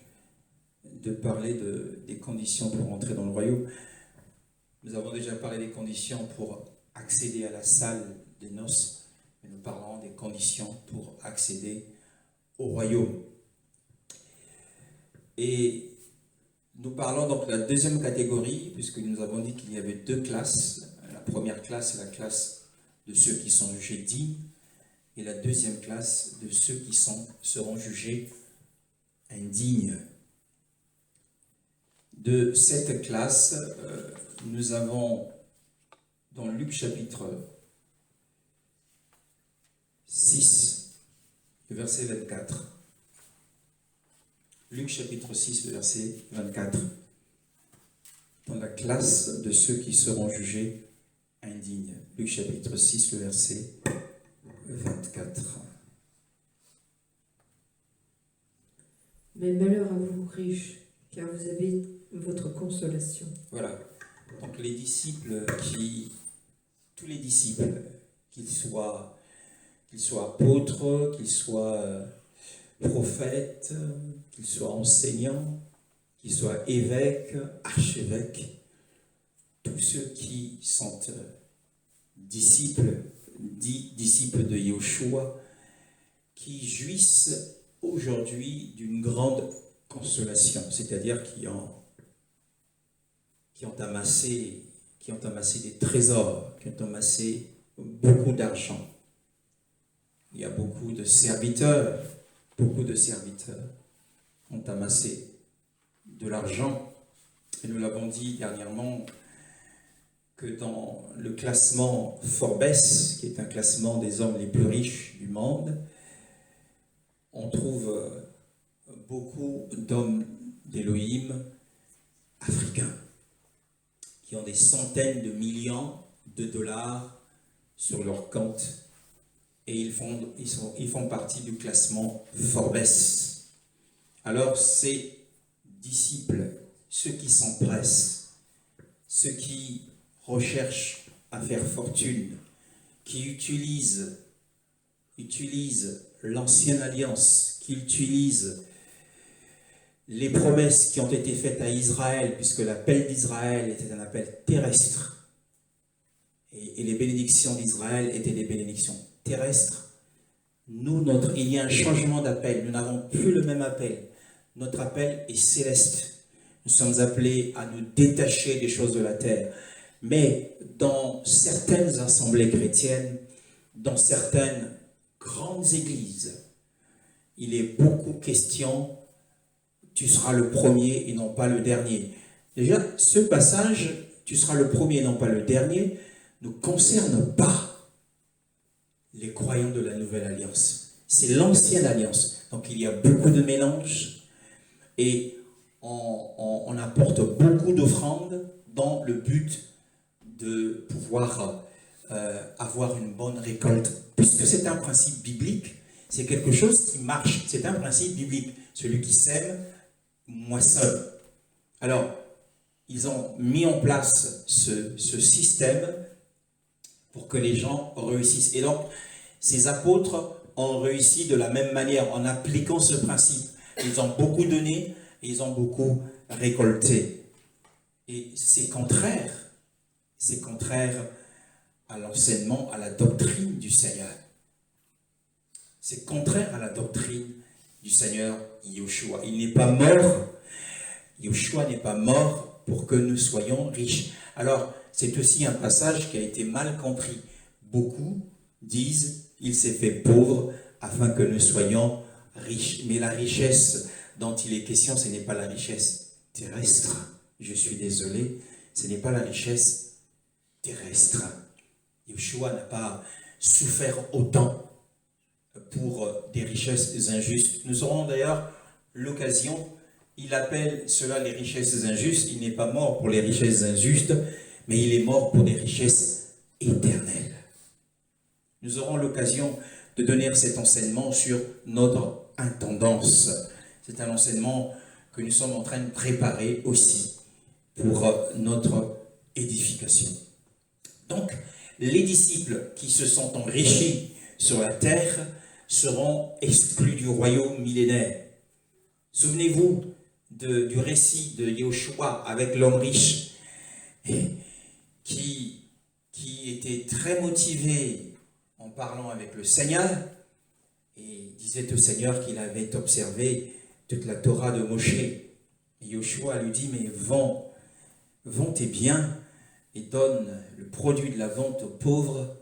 de parler des conditions pour entrer dans le royaume. Nous avons déjà parlé des conditions pour accéder à la salle des noces, mais nous parlons des conditions pour accéder au royaume. Et nous parlons donc de la deuxième catégorie, puisque nous avons dit qu'il y avait deux classes. La première classe, c'est la classe de ceux qui sont jugés dignes, et la deuxième classe de ceux qui seront jugés indignes. De cette classe, nous avons dans Luc chapitre 6, le verset 24. Luc chapitre 6, le verset 24. Dans la classe de ceux qui seront jugés indignes. Luc chapitre 6, le verset 24. Mais malheur à vous, riches, car vous avez votre consolation. Voilà. Donc tous les disciples, qu'ils soient apôtres, qu'ils soient prophètes, qu'ils soient enseignants, qu'ils soient évêques, archevêques, tous ceux qui sont disciples, dits disciples de Yeshua, qui jouissent aujourd'hui d'une grande consolation, c'est-à-dire qui ont amassé des trésors, qui ont amassé beaucoup d'argent. Il y a beaucoup de serviteurs ont amassé de l'argent. Et nous l'avons dit dernièrement que dans le classement Forbes, qui est un classement des hommes les plus riches du monde, on trouve beaucoup d'hommes d'Élohim africains qui ont des centaines de millions de dollars sur leur compte et ils font partie du classement Forbes. Alors ces disciples, ceux qui s'empressent, ceux qui recherchent à faire fortune, qui utilisent l'ancienne alliance, qui utilisent les promesses qui ont été faites à Israël, puisque l'appel d'Israël était un appel terrestre, et les bénédictions d'Israël étaient des bénédictions terrestres. Il y a un changement d'appel, nous n'avons plus le même appel. Notre appel est céleste. Nous sommes appelés à nous détacher des choses de la terre. Mais dans certaines assemblées chrétiennes, dans certaines grandes églises, il est beaucoup question, tu seras le premier et non pas le dernier. Déjà, ce passage, tu seras le premier et non pas le dernier, ne concerne pas les croyants de la Nouvelle Alliance. c'est l'ancienne alliance. Donc il y a beaucoup de mélanges et on apporte beaucoup d'offrandes dans le but de pouvoir avoir une bonne récolte. Puisque c'est un principe biblique, c'est quelque chose qui marche, c'est un principe biblique. Celui qui sème, moissonne. Alors, ils ont mis en place ce système pour que les gens réussissent. Et donc, ces apôtres ont réussi de la même manière en appliquant ce principe. Ils ont beaucoup donné et ils ont beaucoup récolté. Et c'est contraire à l'enseignement, à la doctrine du Seigneur. C'est contraire à la doctrine du Seigneur Yoshua. Il n'est pas mort, Yoshua n'est pas mort pour que nous soyons riches. Alors, c'est aussi un passage qui a été mal compris. Beaucoup disent, il s'est fait pauvre afin que nous soyons riches. Mais la richesse dont il est question, ce n'est pas la richesse terrestre. Je suis désolé, ce n'est pas la richesse terrestre. Yoshua n'a pas souffert autant pour des richesses injustes. Nous aurons d'ailleurs l'occasion, il appelle cela les richesses injustes. Il n'est pas mort pour les richesses injustes, mais il est mort pour des richesses éternelles. Nous aurons l'occasion de donner cet enseignement sur notre intendance. C'est un enseignement que nous sommes en train de préparer aussi pour notre édification. Donc, les disciples qui se sont enrichis sur la terre seront exclus du royaume millénaire. Souvenez-vous du récit de Yoshua avec l'homme riche qui était très motivé en parlant avec le Seigneur et disait au Seigneur qu'il avait observé toute la Torah de Moshe. Et Yoshua lui dit, mais vends tes biens et donne le produit de la vente aux pauvres.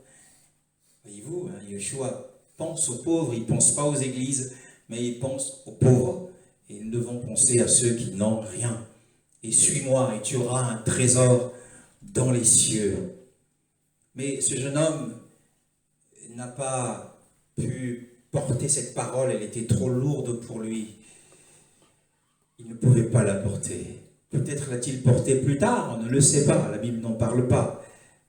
Voyez-vous, Yoshua pense aux pauvres, il ne pense pas aux églises, mais il pense aux pauvres. Et nous devons penser à ceux qui n'ont rien. Et suis-moi et tu auras un trésor dans les cieux. Mais ce jeune homme n'a pas pu porter cette parole, elle était trop lourde pour lui. Il ne pouvait pas la porter. Peut-être l'a-t-il porté plus tard, on ne le sait pas, la Bible n'en parle pas.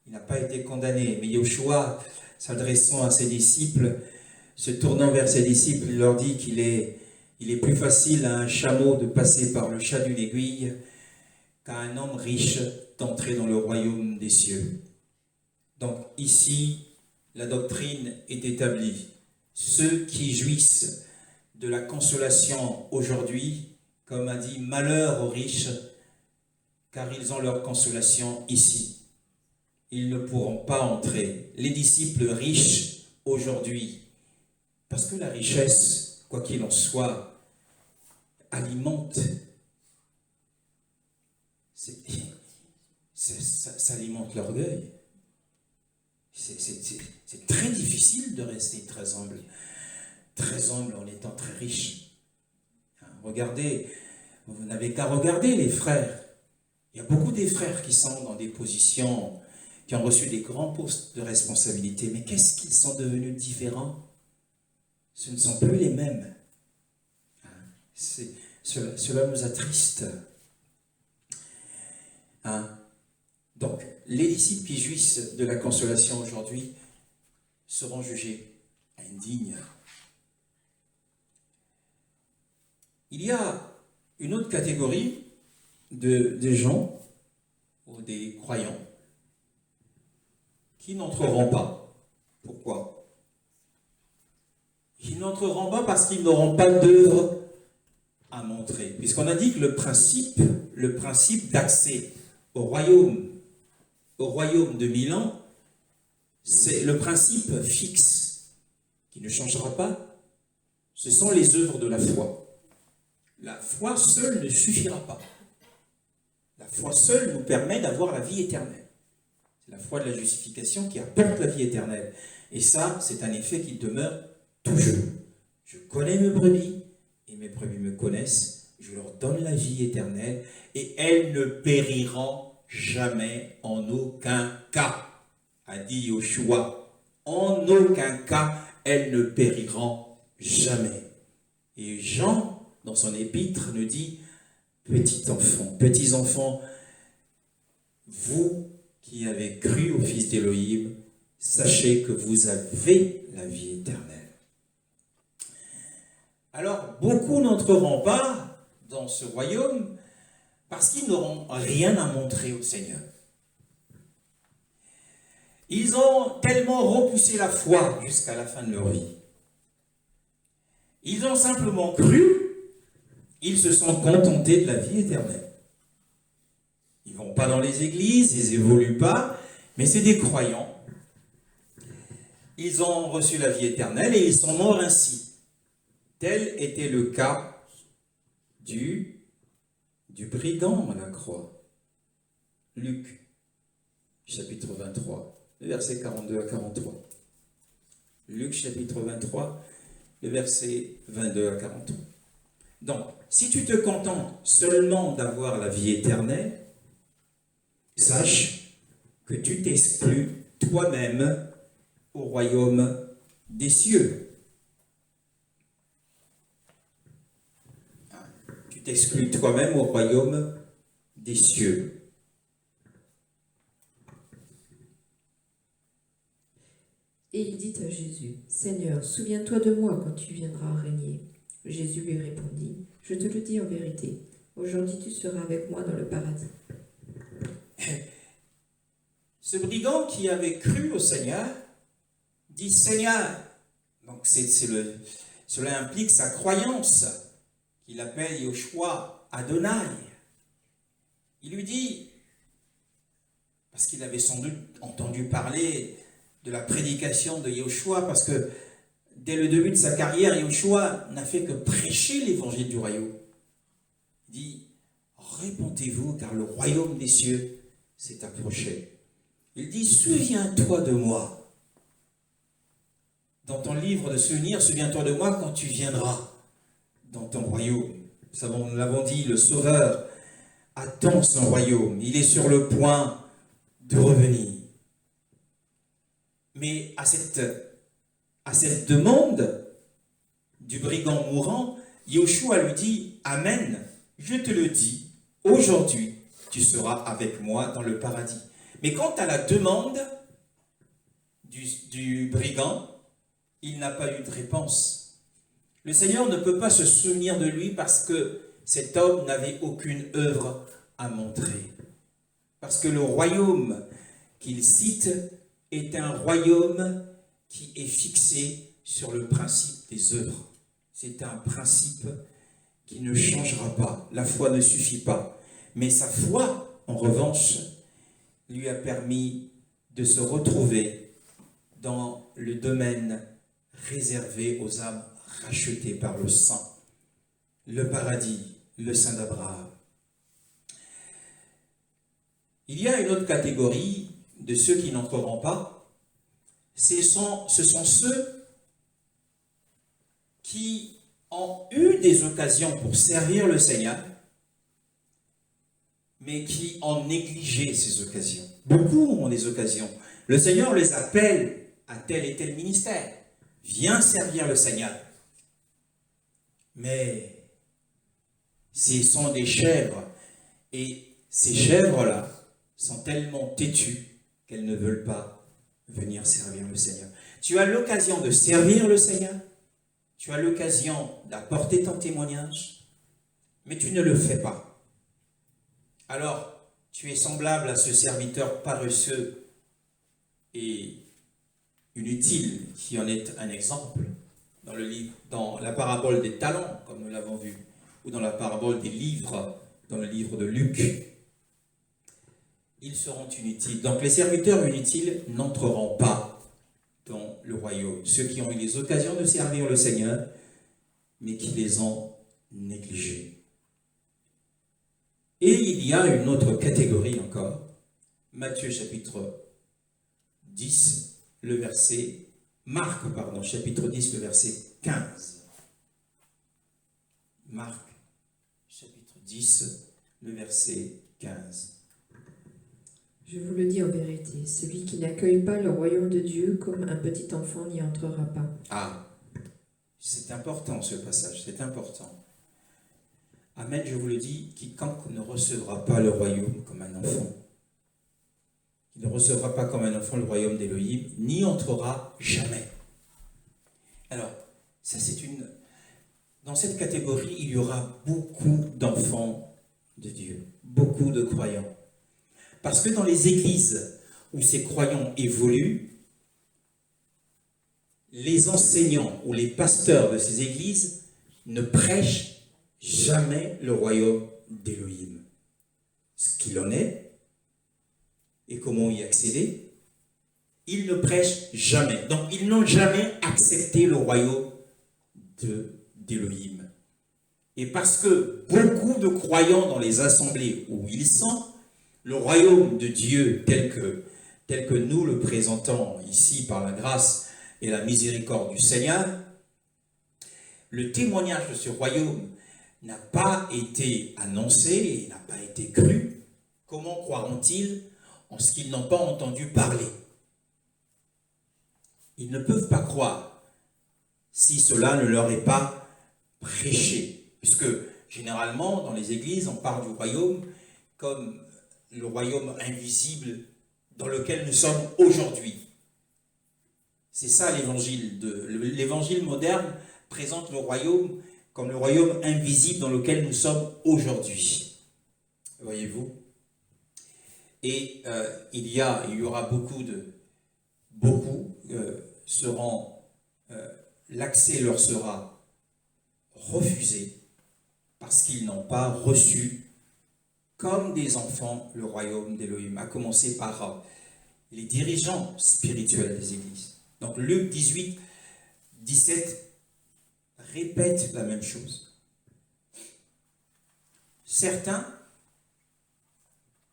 Il n'a pas été condamné, mais Yoshua, s'adressant à ses disciples, se tournant vers ses disciples, il leur dit qu'il est plus facile à un chameau de passer par le chat d'une aiguille qu'à un homme riche d'entrer dans le royaume des cieux. Donc ici, la doctrine est établie. Ceux qui jouissent de la consolation aujourd'hui, comme a dit, malheur aux riches, car ils ont leur consolation ici. Ils ne pourront pas entrer. Les disciples riches aujourd'hui, parce que la richesse, quoi qu'il en soit, alimente, ça alimente l'orgueil. C'est très difficile de rester très humble en étant très riche. Regardez, vous n'avez qu'à regarder les frères. Il y a beaucoup des frères qui sont dans des positions, qui ont reçu des grands postes de responsabilité. Mais qu'est-ce qu'ils sont devenus différents? Ce ne sont plus les mêmes. Cela nous attriste. Donc, les disciples qui jouissent de la consolation aujourd'hui seront jugés indignes. Il y a une autre catégorie de gens ou des croyants qui n'entreront pas. Pourquoi? Ils n'entreront pas parce qu'ils n'auront pas d'œuvre à montrer. Puisqu'on a dit que le principe d'accès au royaume de Milan, c'est le principe fixe qui ne changera pas. Ce sont les œuvres de la foi. La foi seule ne suffira pas. La foi seule nous permet d'avoir la vie éternelle. C'est la foi de la justification qui apporte la vie éternelle. Et ça, c'est un effet qui demeure toujours. Je connais mes brebis, et mes brebis me connaissent. Je leur donne la vie éternelle, et elles ne périront jamais en aucun cas, a dit Yoshua. En aucun cas, elles ne périront jamais. Et Jean, dans son épître, nous dit, petits enfants, vous qui avez cru au Fils d'Élohim, sachez que vous avez la vie éternelle. Alors, beaucoup n'entreront pas dans ce royaume parce qu'ils n'auront rien à montrer au Seigneur. Ils ont tellement repoussé la foi jusqu'à la fin de leur vie. Ils ont simplement cru, ils se sont contentés de la vie éternelle. Ils ne vont pas dans les églises, ils n'évoluent pas, mais c'est des croyants. Ils ont reçu la vie éternelle et ils sont morts ainsi. Tel était le cas du brigand à la croix. Luc, chapitre 23, le verset 42 à 43. Luc, chapitre 23, le verset 22 à 43. Donc, si tu te contentes seulement d'avoir la vie éternelle, sache que tu t'exclus toi-même au royaume des cieux. Tu t'exclus toi-même au royaume des cieux. Et il dit à Jésus, Seigneur, souviens-toi de moi quand tu viendras régner. Jésus lui répondit, je te le dis en vérité, aujourd'hui tu seras avec moi dans le paradis. Ce brigand qui avait cru au Seigneur dit Seigneur, donc cela implique sa croyance, qu'il appelle Yoshua Adonai. Il lui dit, parce qu'il avait sans doute entendu parler de la prédication de Yoshua, parce que dès le début de sa carrière, Yoshua n'a fait que prêcher l'évangile du royaume. Il dit, répondez-vous, car le royaume des cieux s'est approché. Il dit, souviens-toi de moi. Dans ton livre de souvenirs, souviens-toi de moi quand tu viendras dans ton royaume. Nous l'avons dit, le Sauveur attend son royaume. Il est sur le point de revenir. Mais à cette demande du brigand mourant, Yoshua lui dit, Amen, je te le dis, aujourd'hui, tu seras avec moi dans le paradis. Mais quant à la demande du brigand, il n'a pas eu de réponse. Le Seigneur ne peut pas se souvenir de lui parce que cet homme n'avait aucune œuvre à montrer. Parce que le royaume qu'il cite est un royaume qui est fixé sur le principe des œuvres. C'est un principe qui ne changera pas. La foi ne suffit pas. Mais sa foi, en revanche, lui a permis de se retrouver dans le domaine réservé aux âmes rachetées par le sang, le paradis, le sein d'Abraham. Il y a une autre catégorie de ceux qui n'entreront pas. Ce sont ceux qui ont eu des occasions pour servir le Seigneur, mais qui ont négligé ces occasions. Beaucoup ont des occasions. Le Seigneur les appelle à tel et tel ministère. Viens servir le Seigneur. Mais ce sont des chèvres. Et ces chèvres-là sont tellement têtues qu'elles ne veulent pas venir servir le Seigneur. Tu as l'occasion de servir le Seigneur. Tu as l'occasion d'apporter ton témoignage. Mais tu ne le fais pas. Alors, tu es semblable à ce serviteur paresseux et inutile qui en est un exemple dans la parabole des talents, comme nous l'avons vu, ou dans la parabole des livres, dans le livre de Luc. Ils seront inutiles. Donc les serviteurs inutiles n'entreront pas dans le royaume. Ceux qui ont eu les occasions de servir le Seigneur, mais qui les ont négligés. Et il y a une autre catégorie encore. Matthieu chapitre 10, chapitre 10, le verset 15. Marc, chapitre 10, le verset 15. Je vous le dis en vérité, celui qui n'accueille pas le royaume de Dieu comme un petit enfant n'y entrera pas. Ah, C'est important ce passage, c'est important. Amen, je vous le dis, quiconque ne recevra pas le royaume comme un enfant, qui ne recevra pas comme un enfant le royaume d'Élohim, n'y entrera jamais. Alors, ça c'est une... Dans cette catégorie, il y aura beaucoup d'enfants de Dieu, beaucoup de croyants. Parce que dans les églises où ces croyants évoluent, les enseignants ou les pasteurs de ces églises ne prêchent jamais le royaume d'Élohim. Ce qu'il en est et comment y accéder, ils ne prêchent jamais. Donc, ils n'ont jamais accepté le royaume d'Élohim. Et parce que beaucoup de croyants dans les assemblées où ils sont, le royaume de Dieu tel que nous le présentons ici par la grâce et la miséricorde du Seigneur, le témoignage de ce royaume n'a pas été annoncé et n'a pas été cru. Comment croiront-ils en ce qu'ils n'ont pas entendu parler? Ils ne peuvent pas croire si cela ne leur est pas prêché. Puisque généralement, dans les églises, on parle du royaume comme le royaume invisible dans lequel nous sommes aujourd'hui. C'est ça l'évangile. L'évangile moderne présente le royaume comme le royaume invisible dans lequel nous sommes aujourd'hui. Voyez-vous? Et il y aura l'accès leur sera refusé parce qu'ils n'ont pas reçu comme des enfants le royaume d'Élohim, à commencer par les dirigeants spirituels des églises. Donc Luc 18, 17 répète la même chose. Certains,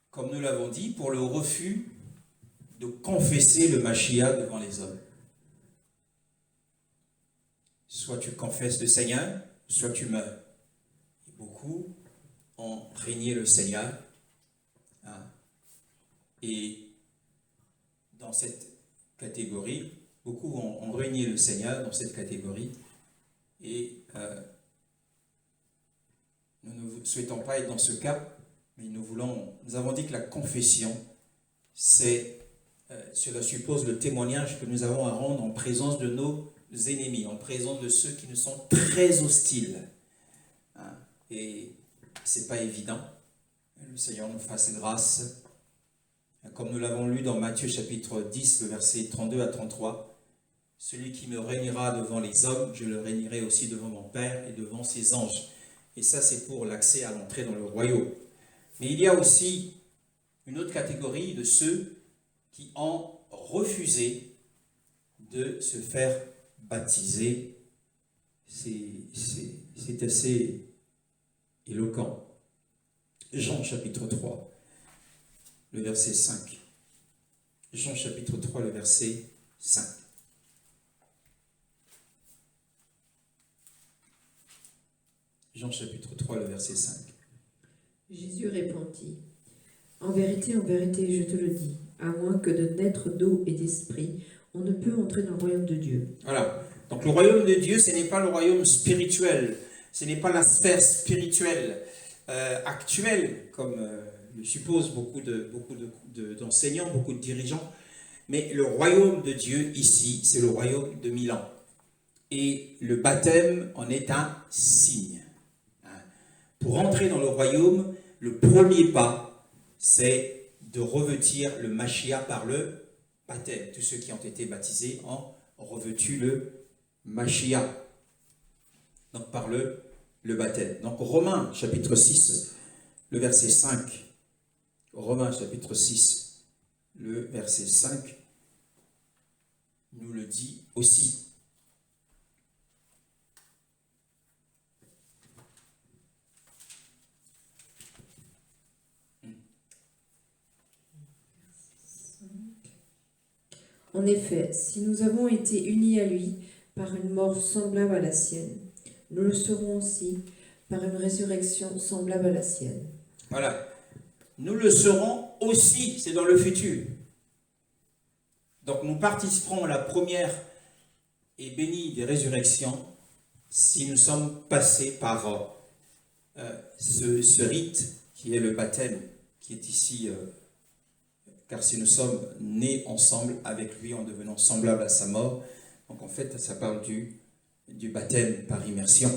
comme nous l'avons dit, pour le refus de confesser le Mashiach devant les hommes. Soit tu confesses le Seigneur, soit tu meurs. Et beaucoup ont régné le Seigneur. Et dans cette catégorie, beaucoup ont régné le Seigneur dans cette catégorie. Et nous ne souhaitons pas être dans ce cas, mais nous avons dit que la confession, cela suppose le témoignage que nous avons à rendre en présence de nos ennemis, en présence de ceux qui nous sont très hostiles. Et c'est pas évident. Le Seigneur nous fasse grâce. Comme nous l'avons lu dans Matthieu chapitre 10, le verset 32 à 33, « Celui qui me régnera devant les hommes, je le régnerai aussi devant mon Père et devant ses anges. » Et ça, c'est pour l'accès à l'entrée dans le royaume. Mais il y a aussi une autre catégorie de ceux qui ont refusé de se faire baptiser. C'est assez éloquent. Jean chapitre 3, le verset 5. Jean chapitre 3, le verset 5. Jean chapitre 3, le verset 5. Jésus répondit, en vérité, je te le dis, à moins que de naître d'eau et d'esprit, on ne peut entrer dans le royaume de Dieu. Voilà. Donc le royaume de Dieu, ce n'est pas le royaume spirituel, ce n'est pas la sphère spirituelle actuelle, comme le supposent beaucoup d'enseignants, beaucoup de dirigeants. Mais le royaume de Dieu ici, c'est le royaume de 1000 ans. Et le baptême en est un signe. Pour entrer dans le royaume, le premier pas, c'est de revêtir le Mashiach par le baptême. Tous ceux qui ont été baptisés ont revêtu le Mashiach. Donc par le baptême. Donc Romains chapitre 6, le verset 5. Romains chapitre 6, le verset 5 nous le dit aussi. En effet, si nous avons été unis à lui par une mort semblable à la sienne, nous le serons aussi par une résurrection semblable à la sienne. Voilà. Nous le serons aussi, c'est dans le futur. Donc nous participerons à la première et bénie des résurrections si nous sommes passés par ce rite qui est le baptême, qui est ici, car si nous sommes nés ensemble avec lui en devenant semblables à sa mort, donc en fait ça parle du baptême par immersion.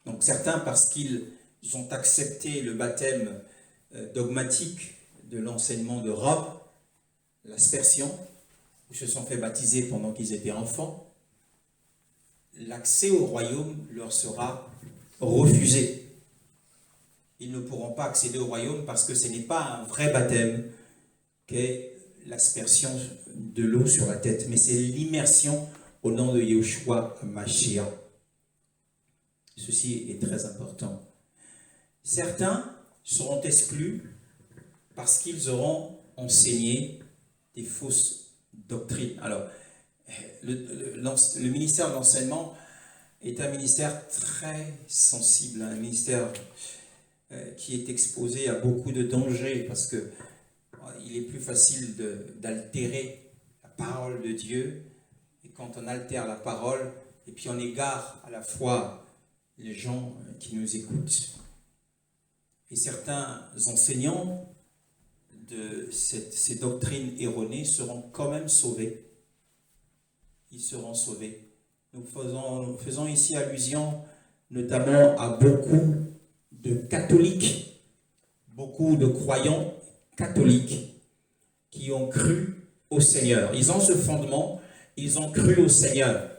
Donc certains, parce qu'ils ont accepté le baptême dogmatique de l'enseignement de Rome, l'aspersion, ou se sont fait baptiser pendant qu'ils étaient enfants, l'accès au royaume leur sera refusé. Ils ne pourront pas accéder au royaume parce que ce n'est pas un vrai baptême qu'est l'aspersion de l'eau sur la tête, mais c'est l'immersion au nom de Yeshua Mashiach. Ceci est très important. Certains seront exclus parce qu'ils auront enseigné des fausses doctrines. Alors, le ministère de l'enseignement est un ministère très sensible, un ministère qui est exposé à beaucoup de dangers parce que il est plus facile d'altérer la parole de Dieu, et quand on altère la parole, et puis on égare à la fois les gens qui nous écoutent. Et certains enseignants de ces doctrines erronées seront quand même sauvés. Ils seront sauvés. Nous faisons ici allusion notamment à beaucoup de catholiques, beaucoup de croyants catholiques qui ont cru au Seigneur. Ils ont ce fondement, ils ont cru au Seigneur.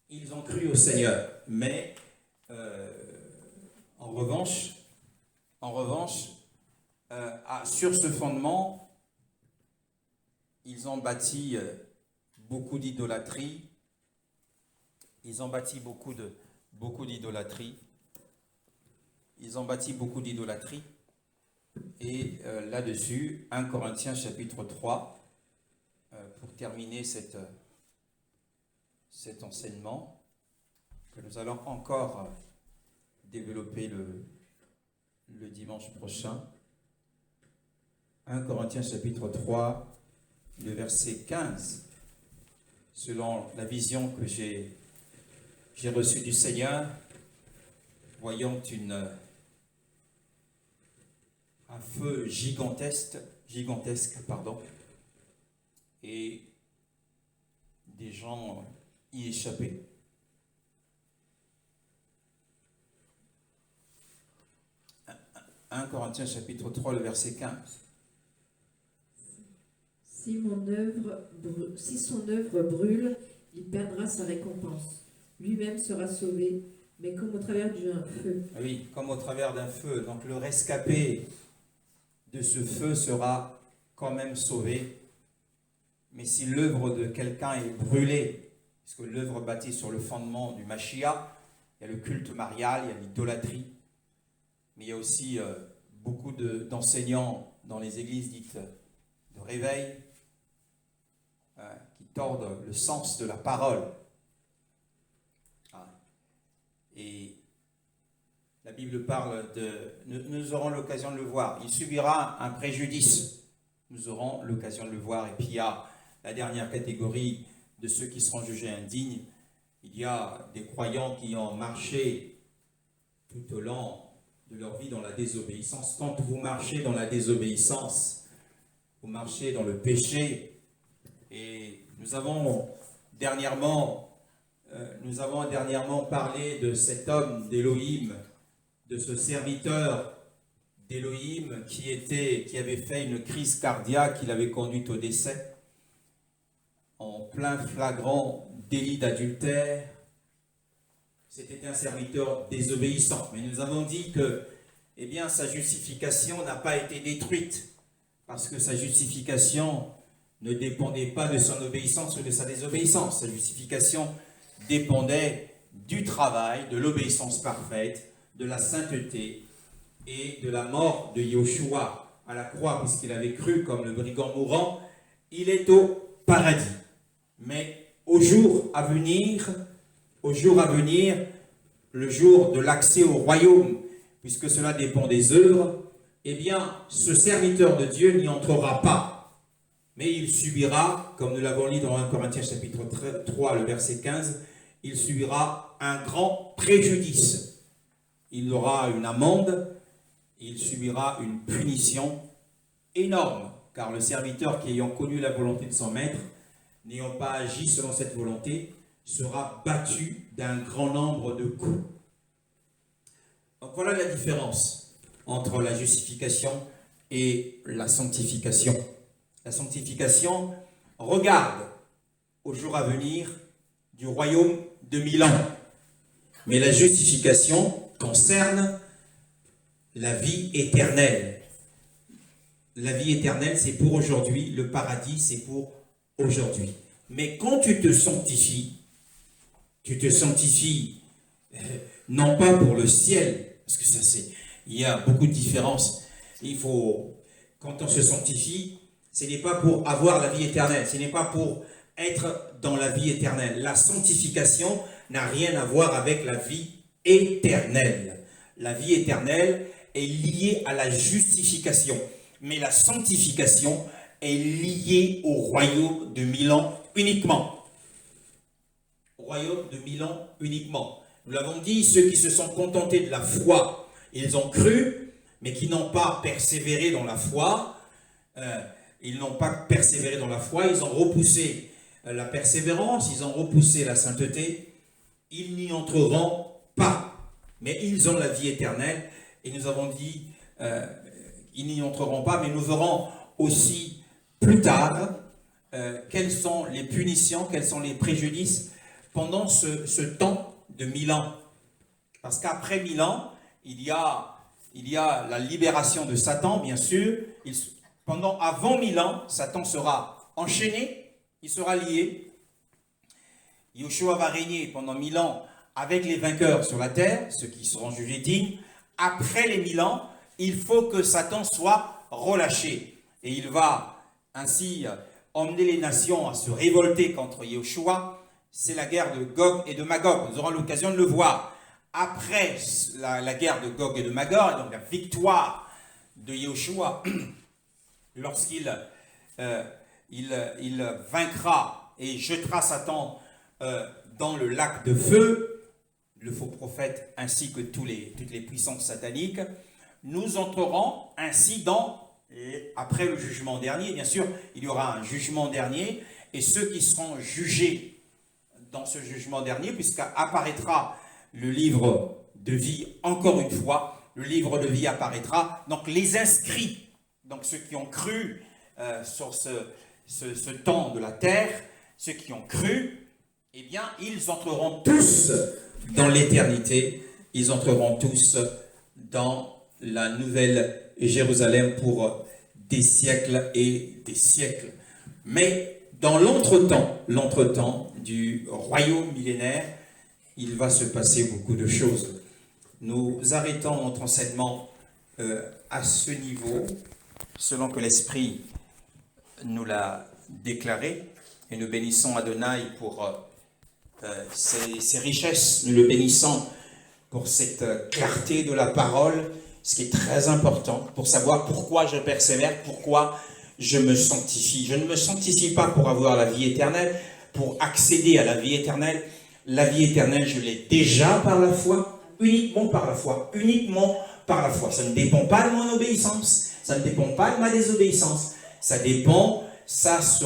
Ils ont cru au Seigneur. Mais en revanche, sur ce fondement, ils ont bâti beaucoup d'idolâtrie. Ils ont bâti beaucoup d'idolâtrie. Ils ont bâti beaucoup d'idolâtrie. Et là-dessus, 1 Corinthiens chapitre 3, pour terminer cet enseignement, que nous allons encore développer le dimanche prochain. 1 Corinthiens chapitre 3, le verset 15, selon la vision que j'ai reçue du Seigneur, voyant un feu gigantesque, et des gens y échappaient. « 1 Corinthiens chapitre 3, le verset 15. Si son œuvre brûle, il perdra sa récompense. Lui-même sera sauvé, mais comme au travers d'un feu. » Oui, comme au travers d'un feu. Donc le rescapé de ce feu sera quand même sauvé. Mais si l'œuvre de quelqu'un est brûlée, parce que l'œuvre bâtie sur le fondement du Mashiach, il y a le culte marial, il y a l'idolâtrie, mais il y a aussi beaucoup d'enseignants dans les églises dites de réveil qui tordent le sens de la parole. Et la Bible parle nous aurons l'occasion de le voir. Il subira un préjudice. Nous aurons l'occasion de le voir. Et puis il y a la dernière catégorie de ceux qui seront jugés indignes. Il y a des croyants qui ont marché tout au long de leur vie dans la désobéissance. Quand vous marchez dans la désobéissance, vous marchez dans le péché. Et nous avons dernièrement parlé de cet homme d'Élohim, de ce serviteur d'Élohim qui avait fait une crise cardiaque qui l'avait conduite au décès en plein flagrant délit d'adultère. C'était un serviteur désobéissant. Mais nous avons dit que sa justification n'a pas été détruite parce que sa justification ne dépendait pas de son obéissance ou de sa désobéissance. Sa justification dépendait du travail, de l'obéissance parfaite, de la sainteté et de la mort de Yeshua à la croix, puisqu'il avait cru comme le brigand mourant. Il est au paradis. Mais au jour à venir, le jour de l'accès au royaume, puisque cela dépend des œuvres, ce serviteur de Dieu n'y entrera pas. Mais il subira, comme nous l'avons lu dans 1 Corinthiens chapitre 3, le verset 15, il subira un grand préjudice. Il aura une amende, il subira une punition énorme, car le serviteur qui ayant connu la volonté de son maître, n'ayant pas agi selon cette volonté, sera battu d'un grand nombre de coups. Donc voilà la différence entre la justification et la sanctification. La sanctification regarde au jour à venir du royaume de 1000 ans. Mais la justification concerne la vie éternelle. La vie éternelle, c'est pour aujourd'hui. Le paradis, c'est pour aujourd'hui. Mais quand tu te sanctifies non pas pour le ciel, parce que ça c'est, il y a beaucoup de différences. Quand on se sanctifie, ce n'est pas pour avoir la vie éternelle, ce n'est pas pour être dans la vie éternelle. La sanctification n'a rien à voir avec la vie éternelle. La vie éternelle est liée à la justification, mais la sanctification est liée au royaume de 1000 ans uniquement. Au royaume de 1000 ans uniquement. Nous l'avons dit, ceux qui se sont contentés de la foi, ils ont cru, mais qui n'ont pas persévéré dans la foi, ils ont repoussé la persévérance, ils ont repoussé la sainteté, ils n'y entreront pas. Mais ils ont la vie éternelle, et nous avons dit, ils n'y entreront pas, mais nous verrons aussi plus tard quelles sont les punitions, quels sont les préjudices pendant ce temps de 1000 ans. Parce qu'après 1000 ans, il y a la libération de Satan, bien sûr. Avant 1000 ans, Satan sera enchaîné, il sera lié. Yeshua va régner pendant 1000 ans avec les vainqueurs sur la terre, ceux qui seront jugés dignes. Après les 1000 ans, il faut que Satan soit relâché. Et il va ainsi emmener les nations à se révolter contre Yeshua. C'est la guerre de Gog et de Magog. Nous aurons l'occasion de le voir. Après la guerre de Gog et de Magog, et donc la victoire de Yeshua, lorsqu'il il vaincra et jettera Satan dans le lac de feu, le faux prophète ainsi que toutes les puissances sataniques, nous entrerons ainsi après le jugement dernier. Bien sûr, il y aura un jugement dernier, et ceux qui seront jugés dans ce jugement dernier, puisqu'apparaîtra le livre de vie, encore une fois, le livre de vie apparaîtra, donc les inscrits, donc ceux qui ont cru sur ce temps de la terre, ceux qui ont cru, eh bien, ils entreront tous dans l'éternité, ils entreront tous dans la nouvelle Jérusalem pour des siècles et des siècles. Mais dans l'entretemps du royaume millénaire, il va se passer beaucoup de choses. Nous arrêtons notre enseignement à ce niveau, selon que l'Esprit nous l'a déclaré, et nous bénissons Adonai pour ses richesses, nous le bénissons pour cette clarté de la parole, ce qui est très important, pour savoir pourquoi je persévère, pourquoi je me sanctifie. Je ne me sanctifie pas pour avoir la vie éternelle, pour accéder à la vie éternelle. La vie éternelle, je l'ai déjà par la foi, uniquement par la foi, uniquement par la foi. Ça ne dépend pas de mon obéissance, ça ne dépend pas de ma désobéissance, ça dépend, ça se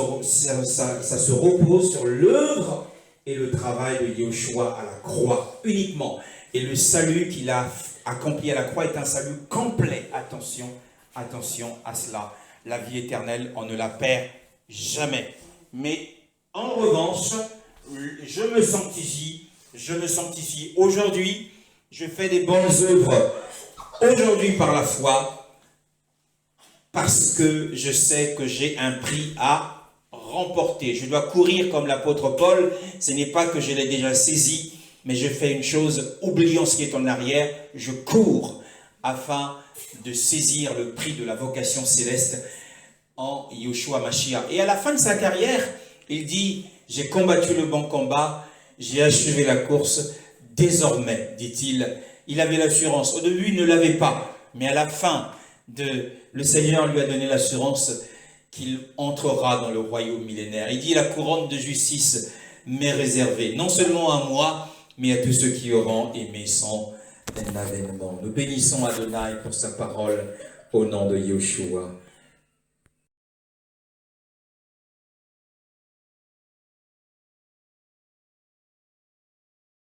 repose sur l'œuvre et le travail de Yeshua à la croix, uniquement. Et le salut qu'il a accompli à la croix est un salut complet. Attention à cela. La vie éternelle, on ne la perd jamais. Mais en revanche, je me sanctifie aujourd'hui, je fais des bonnes œuvres aujourd'hui par la foi, parce que je sais que j'ai un prix à remporter. Je dois courir comme l'apôtre Paul. Ce n'est pas que je l'ai déjà saisi, mais je fais une chose, oubliant ce qui est en arrière, je cours afin de saisir le prix de la vocation céleste en Yeshua Mashiach. Et à la fin de sa carrière, il dit, j'ai combattu le bon combat, j'ai achevé la course, désormais, dit-il, il avait l'assurance. Au début, il ne l'avait pas, mais à la fin, le Seigneur lui a donné l'assurance qu'il entrera dans le royaume millénaire. Il dit, la couronne de justice mais réservé non seulement à moi, mais à tous ceux qui auront aimé son avènement. Nous bénissons Adonai pour sa parole au nom de Yeshua.